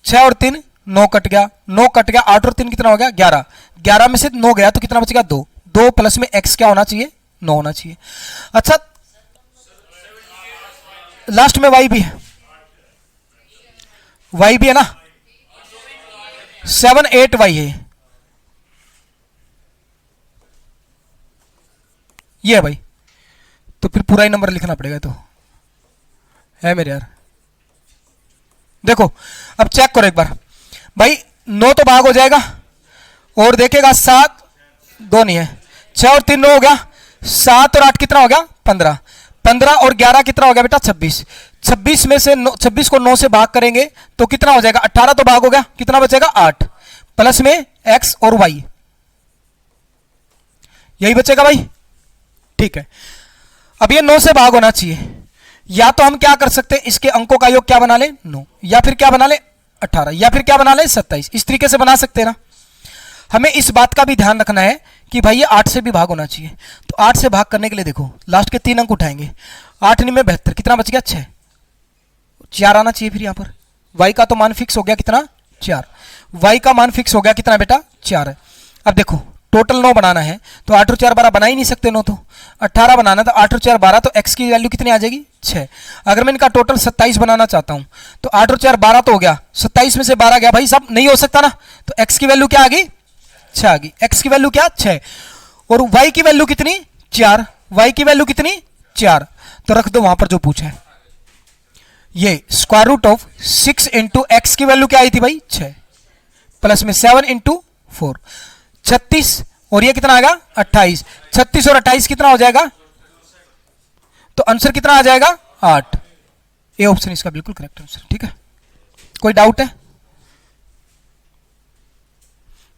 6 और 3 9 कट गया, 9 कट गया, 8 और 3 कितना हो गया? 11। 11 में से 9 गया तो कितना बचेगा? 2। 2 प्लस में x क्या होना चाहिए? 9 होना चाहिए। अच्छा लास्ट में y भी है, y भी है ना, 7 8y है ये है भाई। तो फिर पूरा ही नंबर लिखना पड़ेगा, तो है मेरे यार। देखो अब चेक करो एक बार भाई, 9 तो भाग हो जाएगा और देखेगा 7 2 नहीं है, 6 और 3 9 हो गया, 7 और 8 कितना हो गया? 15। 15 और 11 कितना हो गया बेटा? 26। 26 में से 26 को 9 से भाग करेंगे तो कितना हो जाएगा? 18 तो भाग हो गया, कितना बचेगा? 8 प्लस में x और y, यही बचेगा भाई। ठीक है, अब ये 9 से भाग होना चाहिए। या तो हम क्या कर सकते हैं, इसके अंकों का योग क्या बना ले? 9, या फिर क्या बना ले? 18, या फिर क्या बना ले? 27। इस तरीके से बना सकते हैं ना। हमें इस बात का भी ध्यान रखना है कि भाई ये 8 से भी भाग होना चाहिए। तो 8 से भाग करने के लिए देखो लास्ट के 3 अंक उठाएंगे, 8 9 में 72, कितना बच गया? 6। 4 आना चाहिए फिर यहाँ पर। y का तो मान फिक्स हो गया कितना? 4। y का मान फिक्स हो गया कितना बेटा? 4 है। अब देखो टोटल 9 बनाना है तो 8 और 4 12 बना ही नहीं सकते 9, तो 18 बनाना तो 8 और 4 12, तो x की वैल्यू कितनी आ जाएगी? 6। अगर मैं इनका टोटल 27 बनाना चाहता हूं तो 8 और 4 12 तो हो गया, 27 में से 12 गया भाई, सब नहीं हो सकता ना। तो x की वैल्यू क्या आ गई? 6 आ गई। x की वैल्यू क्या? 6। और y की वैल्यू कितनी? 4। y की वैल्यू कितनी? 4। तो रख दो वहां पर जो पूछा है। ये square root of 6 into X की वैल्यू क्या आई थी भाई? 6 प्लस में 7 इंटू 4 36, और ये कितना आएगा? 28। 36 और 28 कितना हो जाएगा? तो आंसर कितना आ जाएगा? 8। ए ऑप्शन इसका बिल्कुल करेक्ट आंसर। ठीक है, कोई डाउट है?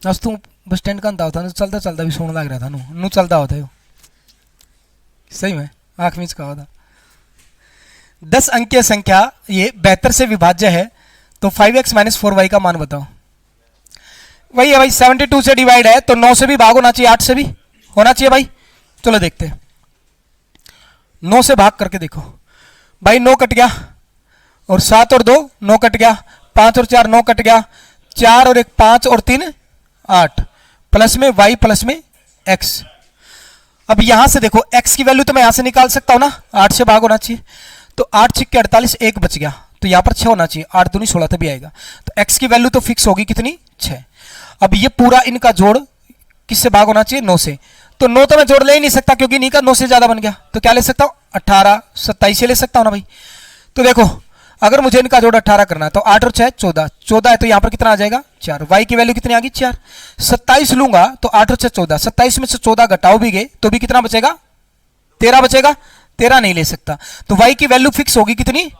आज तू बस स्टैंड का होता चलता चलता भी सोने लग रहा था, नू चलता होता है सही में, आंख मीच का होता। 10 अंकीय संख्या ये 72 से विभाज्य है तो 5x माइनस 4y का मान बताओ। वही है भाई, 72 से डिवाइड है तो 9 से भी भाग होना चाहिए, 8 से भी होना चाहिए भाई। चलो देखते हैं, 9 से भाग करके देखो भाई। 9 कट गया और 7 और 2 9 कट गया, 5 और 4 9 कट गया, 4 और 1 5 और 3 8 प्लस में y प्लस में x। अब यहां से देखो x की वैल्यू तो मैं यहां से निकाल सकता हूं ना, 8 से भाग होना चाहिए। तो 8 छिक्के 48, 1 बच गया तो यहां पर 6 होना चाहिए, 8 दूनी 16 तभी आएगा। तो x की वैल्यू तो फिक्स होगी कितनी? 6। अब ये पूरा इनका जोड़ किससे भाग होना चाहिए? 9 से। तो 9 तो मैं जोड़ ले ही नहीं सकता क्योंकि इन्हीं का 9 से ज्यादा बन गया, तो क्या ले सकता हूं? 18 27 से ले सकता हूं ना भाई। तो देखो अगर मुझे इनका जोड़ 18 करना है तो 8 और 6 14, 14 है तो यहां पर कितना आ जाएगा? 4। y की वैल्यू कितनी आ गई? 4। 27 लूंगा तो 8 और 6 14, 27 में से 14 घटाओ भी गए तो भी कितना बचेगा? 13 बचेगा। 13 नहीं ले सकता, तो y की वैल्यू फिक्स होगी कितनी?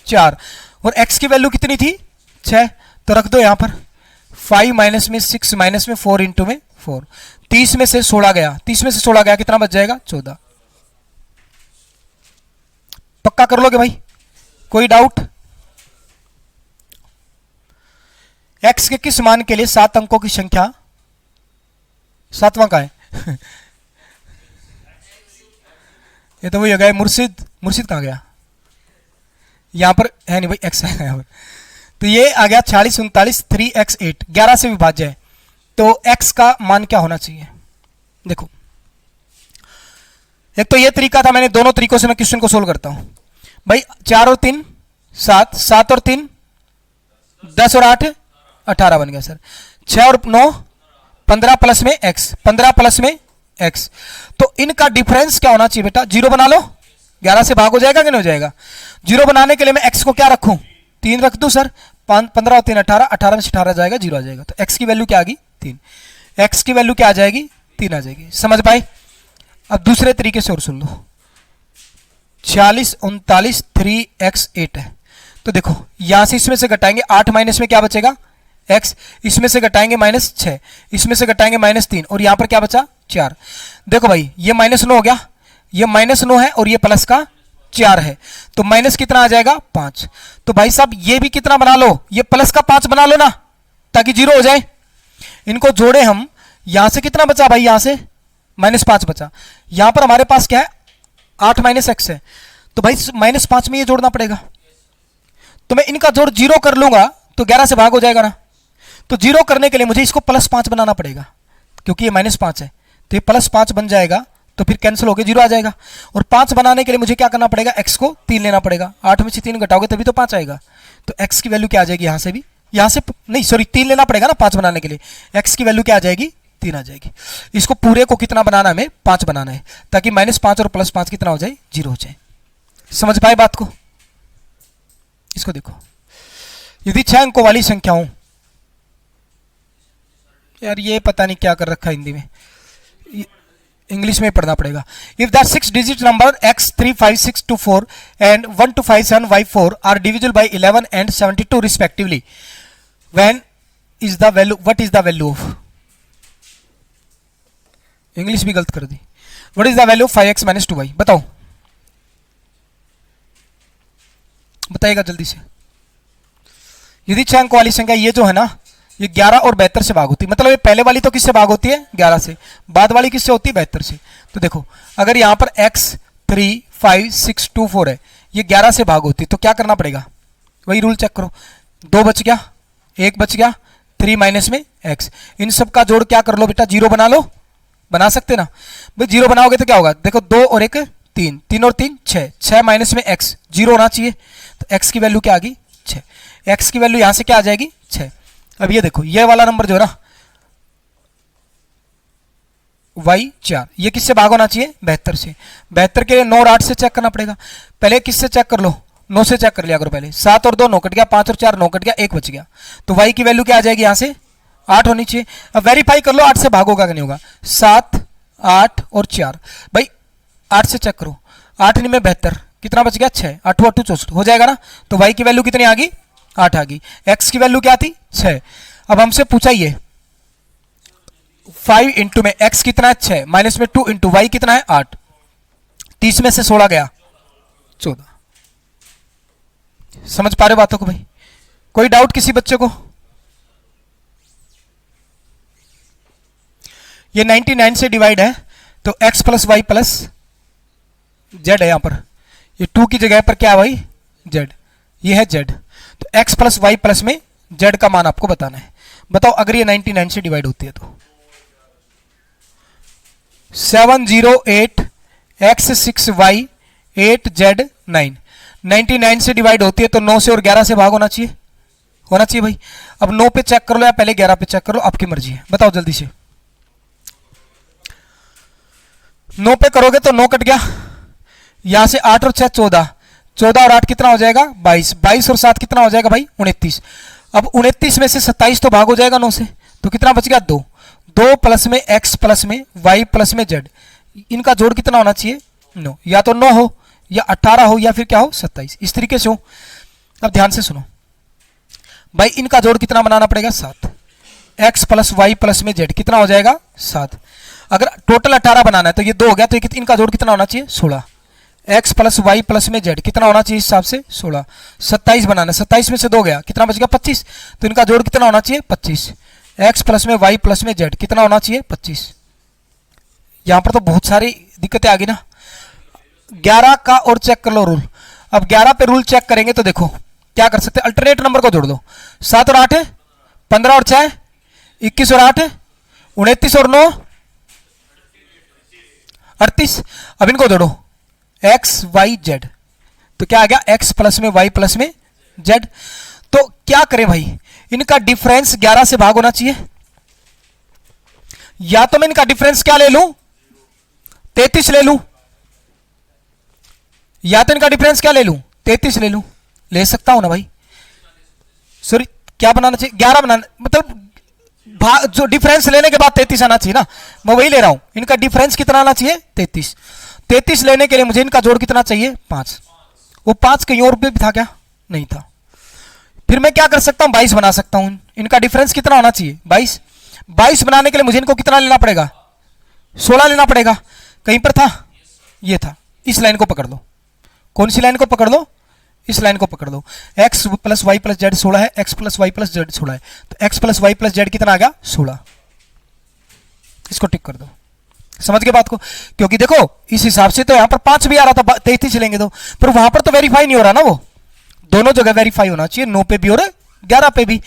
4। और x की वैल्यू कितनी थी? 6। तो रख दो यहां पर 5 माइनस में 6 माइनस में 4 इंटू में 4, 30 में से 16 गया, 30 में से 16 गया कितना बच जाएगा? 14। पक्का कर लोगे भाई? कोई डाउट? x के किस मान के लिए 7 अंकों की संख्या 7वां का है? ये तो वही हो गया मुर्शिद। मुर्शिद कहां गया? यहां पर है नहीं भाई, x है यहां पर। तो ये आ गया 46 39 3x 8, 11 से विभाज्य है। तो x का मान क्या होना चाहिए? देखो एक तो ये तरीका था, मैंने दोनों तरीकों से मैं क्वेश्चन को सोल्व करता हूं भाई। 4 और 3 7, 7 और 3 10 और 8 18 बन गया सर। 6 और 9 15 प्लस में x, 15 प्लस में x। तो इनका डिफरेंस क्या होना चाहिए बेटा? 0 बना लो, 11 से भाग हो जाएगा कि नहीं हो जाएगा? 0 बनाने के लिए मैं x को क्या रखूं? 3 रख दूं सर। 15 और 3 18, 18 में से 18 जाएगा, 0 आ जाएगा। तो x की वैल्यू क्या आ गई? 3। x की वैल्यू क्या आ जाएगी? 3 आ जाएगी। समझ पाए? अब दूसरे तरीके से और सुन लो। 46 39 3x 8 है। तो देखो यहां से इसमें से घटाएंगे, 8 माइनस में क्या बचेगा? x। इसमें से घटाएंगे -6, इसमें से घटाएंगे -3, और यहां पर क्या बचा? 4। देखो भाई ये -9 हो गया, ये -9 है और ये प्लस का 4 है, तो माइनस कितना आ जाएगा 5। तो भाई साहब ये भी कितना बना लो, ये प्लस का 5 बना लो ना, ताकि 0 हो जाए। इनको जोड़े हम, यहां से कितना बचा भाई, यहां से -5 बचा, यहां पर हमारे पास क्या है 8 - x है, तो भाई -5 में ये जोड़ना पड़ेगा। तो मैं इनका जोड़ 0 कर लूंगा तो 11 से भाग हो जाएगा ना, तो 0 करने के लिए मुझे इसको +5 बनाना पड़ेगा, क्योंकि ये -5 है, तो ये +5 बन जाएगा, तो फिर कैंसिल होकर 0 आ जाएगा। और 5 बनाने के लिए मुझे क्या करना पड़ेगा, x को 3 लेना पड़ेगा, 8 में से 3 घटाओगे तभी तो 5 आएगा। तो x की वैल्यू क्या आ जाएगी, यहां से भी, यहां से नहीं सॉरी 3 लेना पड़ेगा ना 5 बनाने के लिए, x की वैल्यू क्या आ जाएगी 3 आ जाएगी। इसको पूरे को कितना बनाना है, हमें 5 बनाना है, ताकि -5 और +5 कितना हो जाए 0 हो जाए। समझ पाए बात को। इसको देखो, यदि 6 अंकों वाली संख्याओं, यार ये पता नहीं क्या कर रखा है हिंदी में, इंग्लिश में पढ़ना पड़ेगा। If the 6 digit number x 3 5 6 2 4 and 1 2 5 7 y 4 are divisible by 11 and 72 respectively, when is the value, what is the value of, English भी गलत कर दी, what is the value of 5x - 2y, बताओ, बताइएगा जल्दी से। यदि 6 अंक वाली संख्या ये जो है ना, ये 11 और 72 से भाग होती है, मतलब ये पहले वाली तो किससे भाग होती है 11 से, बाद वाली किससे होती है 72 से। तो देखो अगर यहां पर x 3 5 6 2 4 है, ये 11 से भाग होती है, तो क्या करना पड़ेगा, वही रूल चेक करो, 2 बच गया, 1 बच गया, 3 माइनस में x, इन सब का जोड़ क्या कर लो बेटा 0 बना लो, बना सकते ना भाई। 0 बनाओगे तो क्या होगा, देखो 2 और 1 3, 3 और 3 6, 6 माइनस में x 0 होना चाहिए, तो x की वैल्यू क्या आ गई 6, x की वैल्यू यहां से क्या आ जाएगी 6। अब ये देखो ये वाला नंबर जो है ना y 4, ये किससे भाग होना चाहिए 72 से, 72 के लिए 9 और 8 से चेक करना पड़ेगा, पहले किससे चेक कर लो 9 से चेक कर लिया करो पहले, 7 और 2 9 कट गया, 5 और 4 9 कट गया, 1 बच गया, तो y की वैल्यू क्या आ जाएगी यहां से 8 होनी चाहिए। अब वेरीफाई कर लो 8 से भाग होगा कि नहीं होगा, 7 8 और 4, भाई 8 से चेक करो, 8 में 72 कितना बच गया 6, 8 8 64 हो जाएगा ना, तो y की वैल्यू कितनी आ गई 8 आ गई, x की वैल्यू क्या थी 6। अब हमसे पूछा ये 5 इंटू में x कितना है 6 माइनस में 2 इंटू y कितना है 8, 30 में से 16 गया 14। समझ पा रहे हो बातों को भाई, कोई डाउट किसी बच्चे को। ये 99 से डिवाइड है, तो x plus Y plus Z है, यहां पर ये 2 की जगह पर क्या है भाई z, ये है z, तो x प्लस वाई प्लस में z का मान आपको बताना है। बताओ अगर ये 99 से डिवाइड होती है तो 708 x 6 y 8 z 9, 99 से डिवाइड होती है तो 9 से और 11 से भाग होना चाहिए, होना चाहिए भाई। अब 9 पे चेक कर लो या पहले 11 पे चेक कर लो, आपकी मर्जी है, बताओ जल्दी से। 9 पे करोगे तो 9 कट गया, यहां से 8 और 6 14, 14 और 8 कितना हो जाएगा 22, 22 और 7 कितना हो जाएगा भाई 29। अब 29 में से 27 तो भाग हो जाएगा 9 से, तो कितना बच गया 2, 2 प्लस में x प्लस में y प्लस में z, इनका जोड़ कितना होना चाहिए 9, या तो 9 हो या 18 हो या फिर क्या हो 27, इस तरीके से हो। अब ध्यान से सुनो भाई, इनका जोड़ कितना बनाना पड़ेगा 7, x प्लस वाई प्लस में z कितना हो जाएगा 7। अगर टोटल 18 बनाना है तो ये 2 हो गया, तो इनका जोड़ कितना होना चाहिए 16, x प्लस वाई प्लस में z कितना होना चाहिए इस हिसाब से 16। 27 बनाना है, 27 में से 2 गया, कितना बच गया 25, तो इनका जोड़ कितना होना चाहिए 25, x प्लस में y प्लस में z कितना होना चाहिए 25। यहां पर तो बहुत सारी दिक्कतें आ गई ना। 11 का और चेक कर लो रूल, अब 11 पे रूल चेक करेंगे तो देखो क्या कर सकते हैं, अल्टरनेट नंबर को जोड़ दो, 7 और 8 है 15 और 6 21 और 8 29 और 9 38। अब इनको जोड़ो x y z, तो क्या आ गया x प्लस में y प्लस में z। तो क्या करें भाई, इनका डिफरेंस 11 से भाग होना चाहिए, या तो मैं इनका डिफरेंस क्या ले लूं 33 ले लूं, या तो इनका डिफरेंस क्या ले लूं 33 ले लूं, ले सकता हूं ना भाई, सॉरी क्या बनाना चाहिए 11 बनाना, मतलब जो डिफरेंस लेने के बाद 33 आना चाहिए ना, मैं वही ले रहा हूं। इनका डिफरेंस कितना आना चाहिए 33, 33 लेने के लिए मुझे इनका जोड़ कितना चाहिए 5, वो 5 कहीं और भी था क्या नहीं था। फिर मैं क्या कर सकता हूं 22 बना सकता हूं, इनका डिफरेंस कितना होना चाहिए 22, 22 बनाने के लिए मुझे इनको कितना लेना पड़ेगा 16 लेना पड़ेगा। कहीं पर था, ये था। इस लाइन को पकड़ लो। कौन सी लाइन को पकड़ लो? इस लाइन को पकड़ लो। x plus Y plus Z 16 है, x plus Y plus Z 16 है, तो x plus Y plus Z कितना आ गया? 16। इसको टिक कर दो। समझ गए बात को? क्योंकि देखो इस हिसाब से तो यहां पर 5 भी आ रहा था, 33 लेंगे तो, पर वहां पर तो वेरीफाई नहीं हो रहा ना, वो दोनों जगह वेरीफाई होना चाहिए, 9 पे भी और 11 पे भी,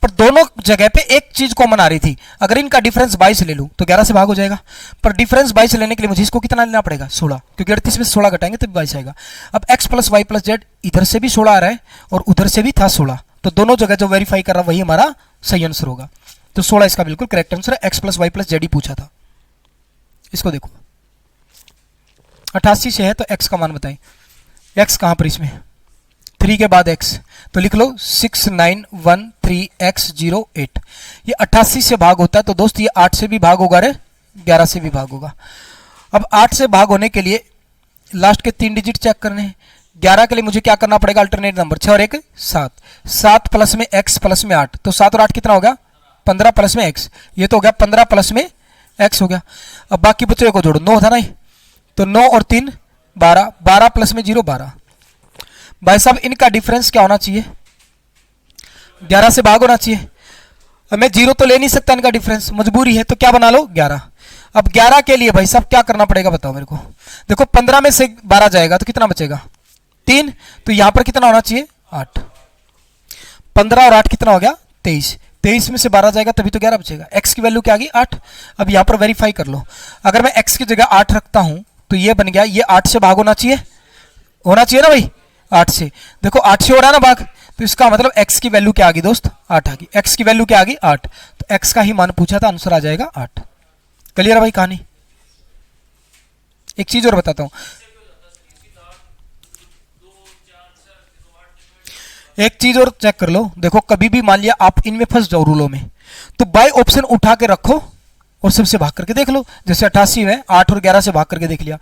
पर दोनों जगह पे एक चीज कॉमन आ रही थी। अगर इनका डिफरेंस 22 ले लूं तो 11 से भाग हो जाएगा, पर डिफरेंस 22 लेने के लिए मुझे इसको कितना लेना पड़ेगा? 16, क्योंकि 38 में से 16 घटाएंगे तब 22 आएगा। अब x plus Y plus Z इधर से भी 16 आ रहा है और उधर से भी था 16, तो दोनों जगह जो वेरीफाई कर रहा वही हमारा सही आंसर होगा। तो 16 इसका बिल्कुल करेक्ट आंसर है। x plus Y plus Z ही पूछा था। इसको देखो 88 से है तो x का मान बताएं। x कहां पर? इसमें 3 के बाद x, तो लिख लो 6913x08। ये 88 से भाग होता है तो दोस्त ये 8 से भी भाग होगा रे, 11 से भी भाग होगा। अब 8 से भाग होने के लिए लास्ट के 3 डिजिट चेक करने हैं। 11 के लिए मुझे क्या करना पड़ेगा? अल्टरनेट नंबर 6 और 1 7, 7 प्लस में x प्लस में 8, तो 7 और 8 कितना हो गया? 15 प्लस में x, ये तो हो गया 15 प्लस में x हो गया। अब बाकी बच्चों को जोड़ो, 9 था ना, तो 9 और 3 12, 12 प्लस में 0 12। भाई साहब इनका डिफरेंस क्या होना चाहिए? 11 से भाग होना चाहिए। अब मैं 0 तो ले नहीं सकता, इनका डिफरेंस मजबूरी है, तो क्या बना लो? 11। अब 11 के लिए भाई साहब क्या करना पड़ेगा बताओ मेरे को? देखो 15 में से 12 जाएगा तो कितना बचेगा? 3, तो यहां पर कितना होना चाहिए? 8। 15 और 8 कितना हो गया? 23। 23 में से 12 जाएगा तभी तो 11 बचेगा। x की वैल्यू क्या आ गई? 8। अब यहां पर वेरीफाई कर लो, अगर मैं x की जगह 8 रखता हूं तो ये बन गया, ये 8 से भाग होना चाहिए, होना चाहिए ना भाई? 8 से, देखो 8 से हो रहा है ना भाग, तो इसका मतलब x की वैल्यू क्या आ गई दोस्त? 8 आ गई। x की वैल्यू क्या आ गई? 8, तो x का ही मान पूछा था, आंसर आ जाएगा 8। क्लियर है भाई कहानी? एक चीज और बताता हूं, एक चीज और चेक कर लो। देखो कभी भी मान लिया आप इनमें फंस जाओ रूलों में, तो बाय ऑप्शन उठा के रखो और सबसे भाग करके देख लो। जैसे 88 में 8 और 11 से भाग करके देख लिया।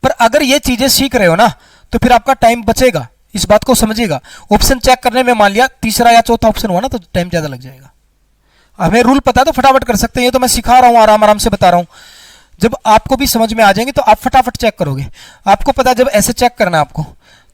पर अगर ये चीजें सीख रहे हो ना तो फिर आपका टाइम बचेगा, इस बात को समझिएगा। ऑप्शन चेक करने में मान लिया तीसरा या चौथा ऑप्शन हुआ ना तो टाइम ज्यादा लग जाएगा। हमें रूल पता है तो फटाफट कर सकते हैं, ये तो मैं सिखा रहा हूं, आराम आराम से बता रहा हूं। जब आपको भी समझ में आ जाएंगे तो आप फटाफट चेक करोगे। आपको पता है जब ऐसे चेक करना है आपको,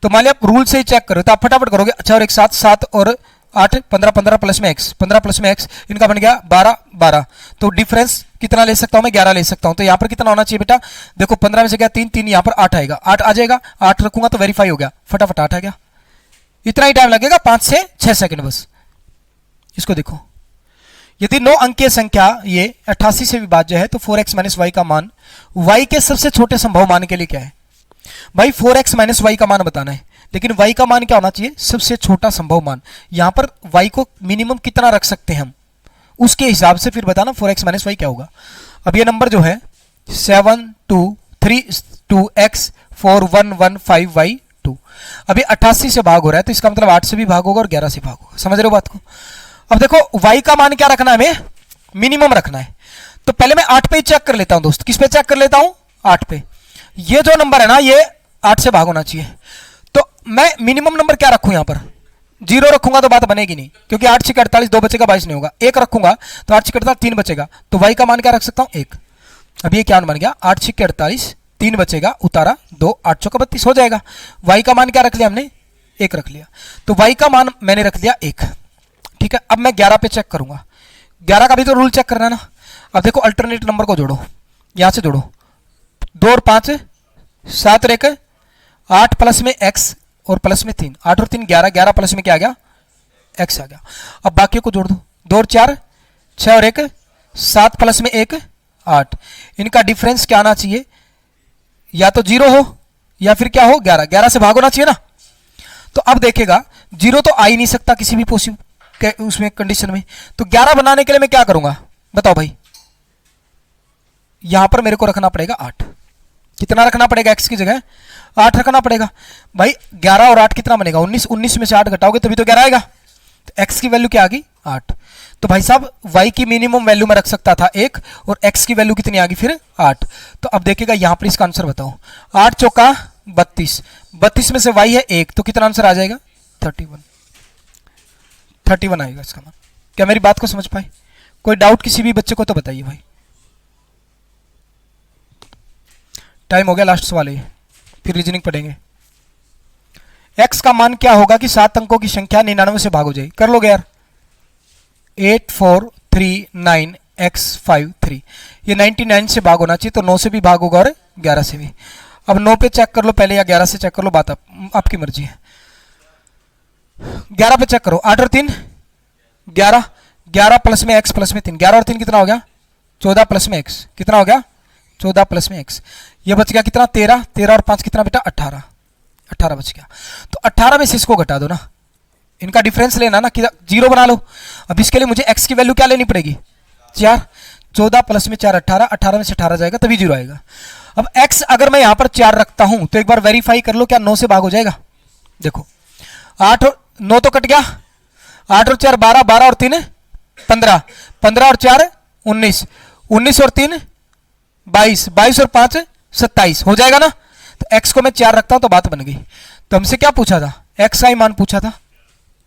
तो मान लिया आप रूल से ही चेक करो तो आप फटाफट करोगे। अच्छा और एक 7, 7 और 8 15, 15 प्लस में x, 15 प्लस में x, इनका बन गया 12 12। तो डिफरेंस कितना ले सकता हूं मैं? 11 ले सकता हूं। तो यहां पर कितना होना चाहिए बेटा? देखो 15 में से गया 3, 3 यहां पर 8 आएगा, 8 आ जाएगा। 8 रखूंगा तो वेरीफाई हो गया, फटाफट 8 आ गया। इतना ही टाइम लगेगा, 5 से 6 सेकंड बस। इसको देखो, यदि 9 अंकीय संख्या ये 88 से विभाज्य है तो 4x माइनस वाई का मान y के सबसे छोटे संभव मान के लिए क्या है? भाई 4x माइनस वाई का मान बताना है, लेकिन y का मान क्या होना चाहिए? सबसे छोटा संभव मान। यहां पर y को मिनिमम कितना रख सकते हैं हम, उसके हिसाब से फिर बताना 4x माइनस वाई क्या होगा। अब ये नंबर जो है 72332x4115y2, अभी 88 से भाग हो रहा है तो इसका मतलब 8 से भी भाग होगा और 11 से भाग होगा। समझ रहे हो बात को? अब देखो y का मान क्या रखना है हमें? मिनिमम रखना है। तो पहले मैं 8 पे ही चेक कर लेता हूं दोस्त। किस पे चेक कर लेता हूं? 8 पे। ये जो नंबर है ना ये 8 से भाग होना चाहिए, तो मैं मिनिमम नंबर क्या रखूं? यहां पर 0 रखूंगा तो बात बनेगी नहीं, क्योंकि 8 से 48 2 बचेगा 22 नहीं होगा। 1 रखूंगा तो 8 से 48 3 बचेगा, तो y का मान क्या रख सकता हूं? 1। अब ये क्या बन गया? 8 से 48 3 बचेगा, उतारा 2, 8 चौका 32 हो जाएगा। y का मान क्या रख लिया हमने? 1 रख लिया। तो y का मान मैंने रख लिया 1। ठीक है, अब मैं 11 पे चेक करूंगा। 11 का भी तो रूल चेक करना है ना। अब देखो अल्टरनेट नंबर को जोड़ो, यहां से जोड़ो, 2 और 5 7 और 1 8 प्लस में x और प्लस में 3, 8 और 3 11, 11 प्लस में क्या आ गया? x आ गया। अब बाकी को जोड़ दो, 2 और 4 6 और 1 7 प्लस में 1 8। इनका डिफरेंस क्या आना चाहिए? या तो 0 हो या फिर क्या हो? 11। 11 से भाग होना चाहिए ना। तो अब देखेगा 0 तो आ ही नहीं सकता किसी भी पॉसिबल उसमें कंडीशन में, तो 11 बनाने के लिए मैं क्या करूंगा बताओ भाई? यहां पर मेरे को रखना पड़ेगा 8। कितना रखना पड़ेगा? x की जगह 8 रखना पड़ेगा भाई। 11 और 8 कितना बनेगा? 19। 19 में से 8 घटाओगे तभी तो 11 आएगा। तो x की वैल्यू क्या आ गई? 8। तो भाई साहब y की मिनिमम वैल्यू में रख सकता था 1 और x की वैल्यू कितनी आ गई फिर? 8। तो अब देखेगा यहां पर इसका आंसर बताओ। 8 चौका 32, 32 में से y है 1, तो कितना आंसर आ जाएगा? 31 आएगा इसका मान। क्या मेरी बात को समझ पाए? कोई डाउट किसी भी बच्चे को तो बताइए भाई। टाइम हो गया, लास्ट सवाल है, फिर रीजनिंग पढ़ेंगे। x का मान क्या होगा कि 7 अंकों की संख्या 99 से भाग हो जाए? कर लोगे यार। 8439x53, ये 99 से भाग होना चाहिए, तो 9 से भी भाग होगा और 11 से भी। अब 9 पे चेक कर लो पहले या 11 से चेक कर लो, बात आपकी मर्जी है। 11 पे चेक करो, 8 और 3 11, 11 प्लस में x प्लस में 3, 11 और 3 कितना हो गया? 14 प्लस में x कितना हो गया? 14 प्लस में x, ये बच गया कितना? 13, 13 और 5 कितना बेटा? 18, 18 बच गया। तो 18 में से इसको घटा दो ना, इनका डिफरेंस लेना ना, कि 0 बना लो। अब इसके लिए मुझे x की वैल्यू क्या लेनी पड़ेगी? 4, 14 प्लस में 4 18, 18 में से 18 जाएगा तभी 0 आएगा। अब x अगर मैं यहां पर 4 रखता हूं तो एक बार वेरीफाई कर लो, क्या 9 से भाग हो जाएगा? देखो 8 और 9 तो कट गया, 8 और 4 12, 12 और 3 15, 15 और 4 19, 19 और 3 22, 22 और 5 27, हो जाएगा ना। तो x को मैं 4 रखता हूं तो बात बन गई। तो हमसे क्या पूछा था? x का ही मान पूछा था,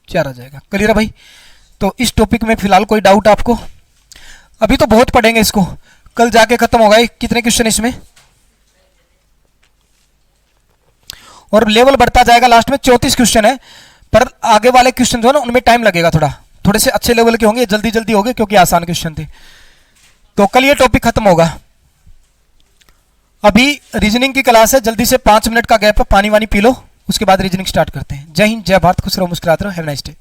4 आ जाएगा। क्लियर है भाई? तो इस टॉपिक में फिलहाल कोई डाउट आपको? अभी तो बहुत पढ़ेंगे इसको, कल जाके खत्म होगा। कितने क्वेश्चन इसमें, और लेवल बढ़ता जाएगा। लास्ट में 34 क्वेश्चन है, पर आगे वाले क्वेश्चन जो है ना उनमें टाइम लगेगा, थोड़े से अच्छे लेवल के होंगे, जल्दी जल्दी होंगे क्योंकि आसान क्वेश्चन थे। तो कल ये टॉपिक खत्म होगा। अभी रीजनिंग की क्लास है, जल्दी से 5 मिनट का गैप है, पानी वानी पी लो, उसके बाद रीजनिंग स्टार्ट करते हैं। जय हिंद, जय भारत, खुश रहो, मुस्कुराते रहो, हैव अ नाइस डे।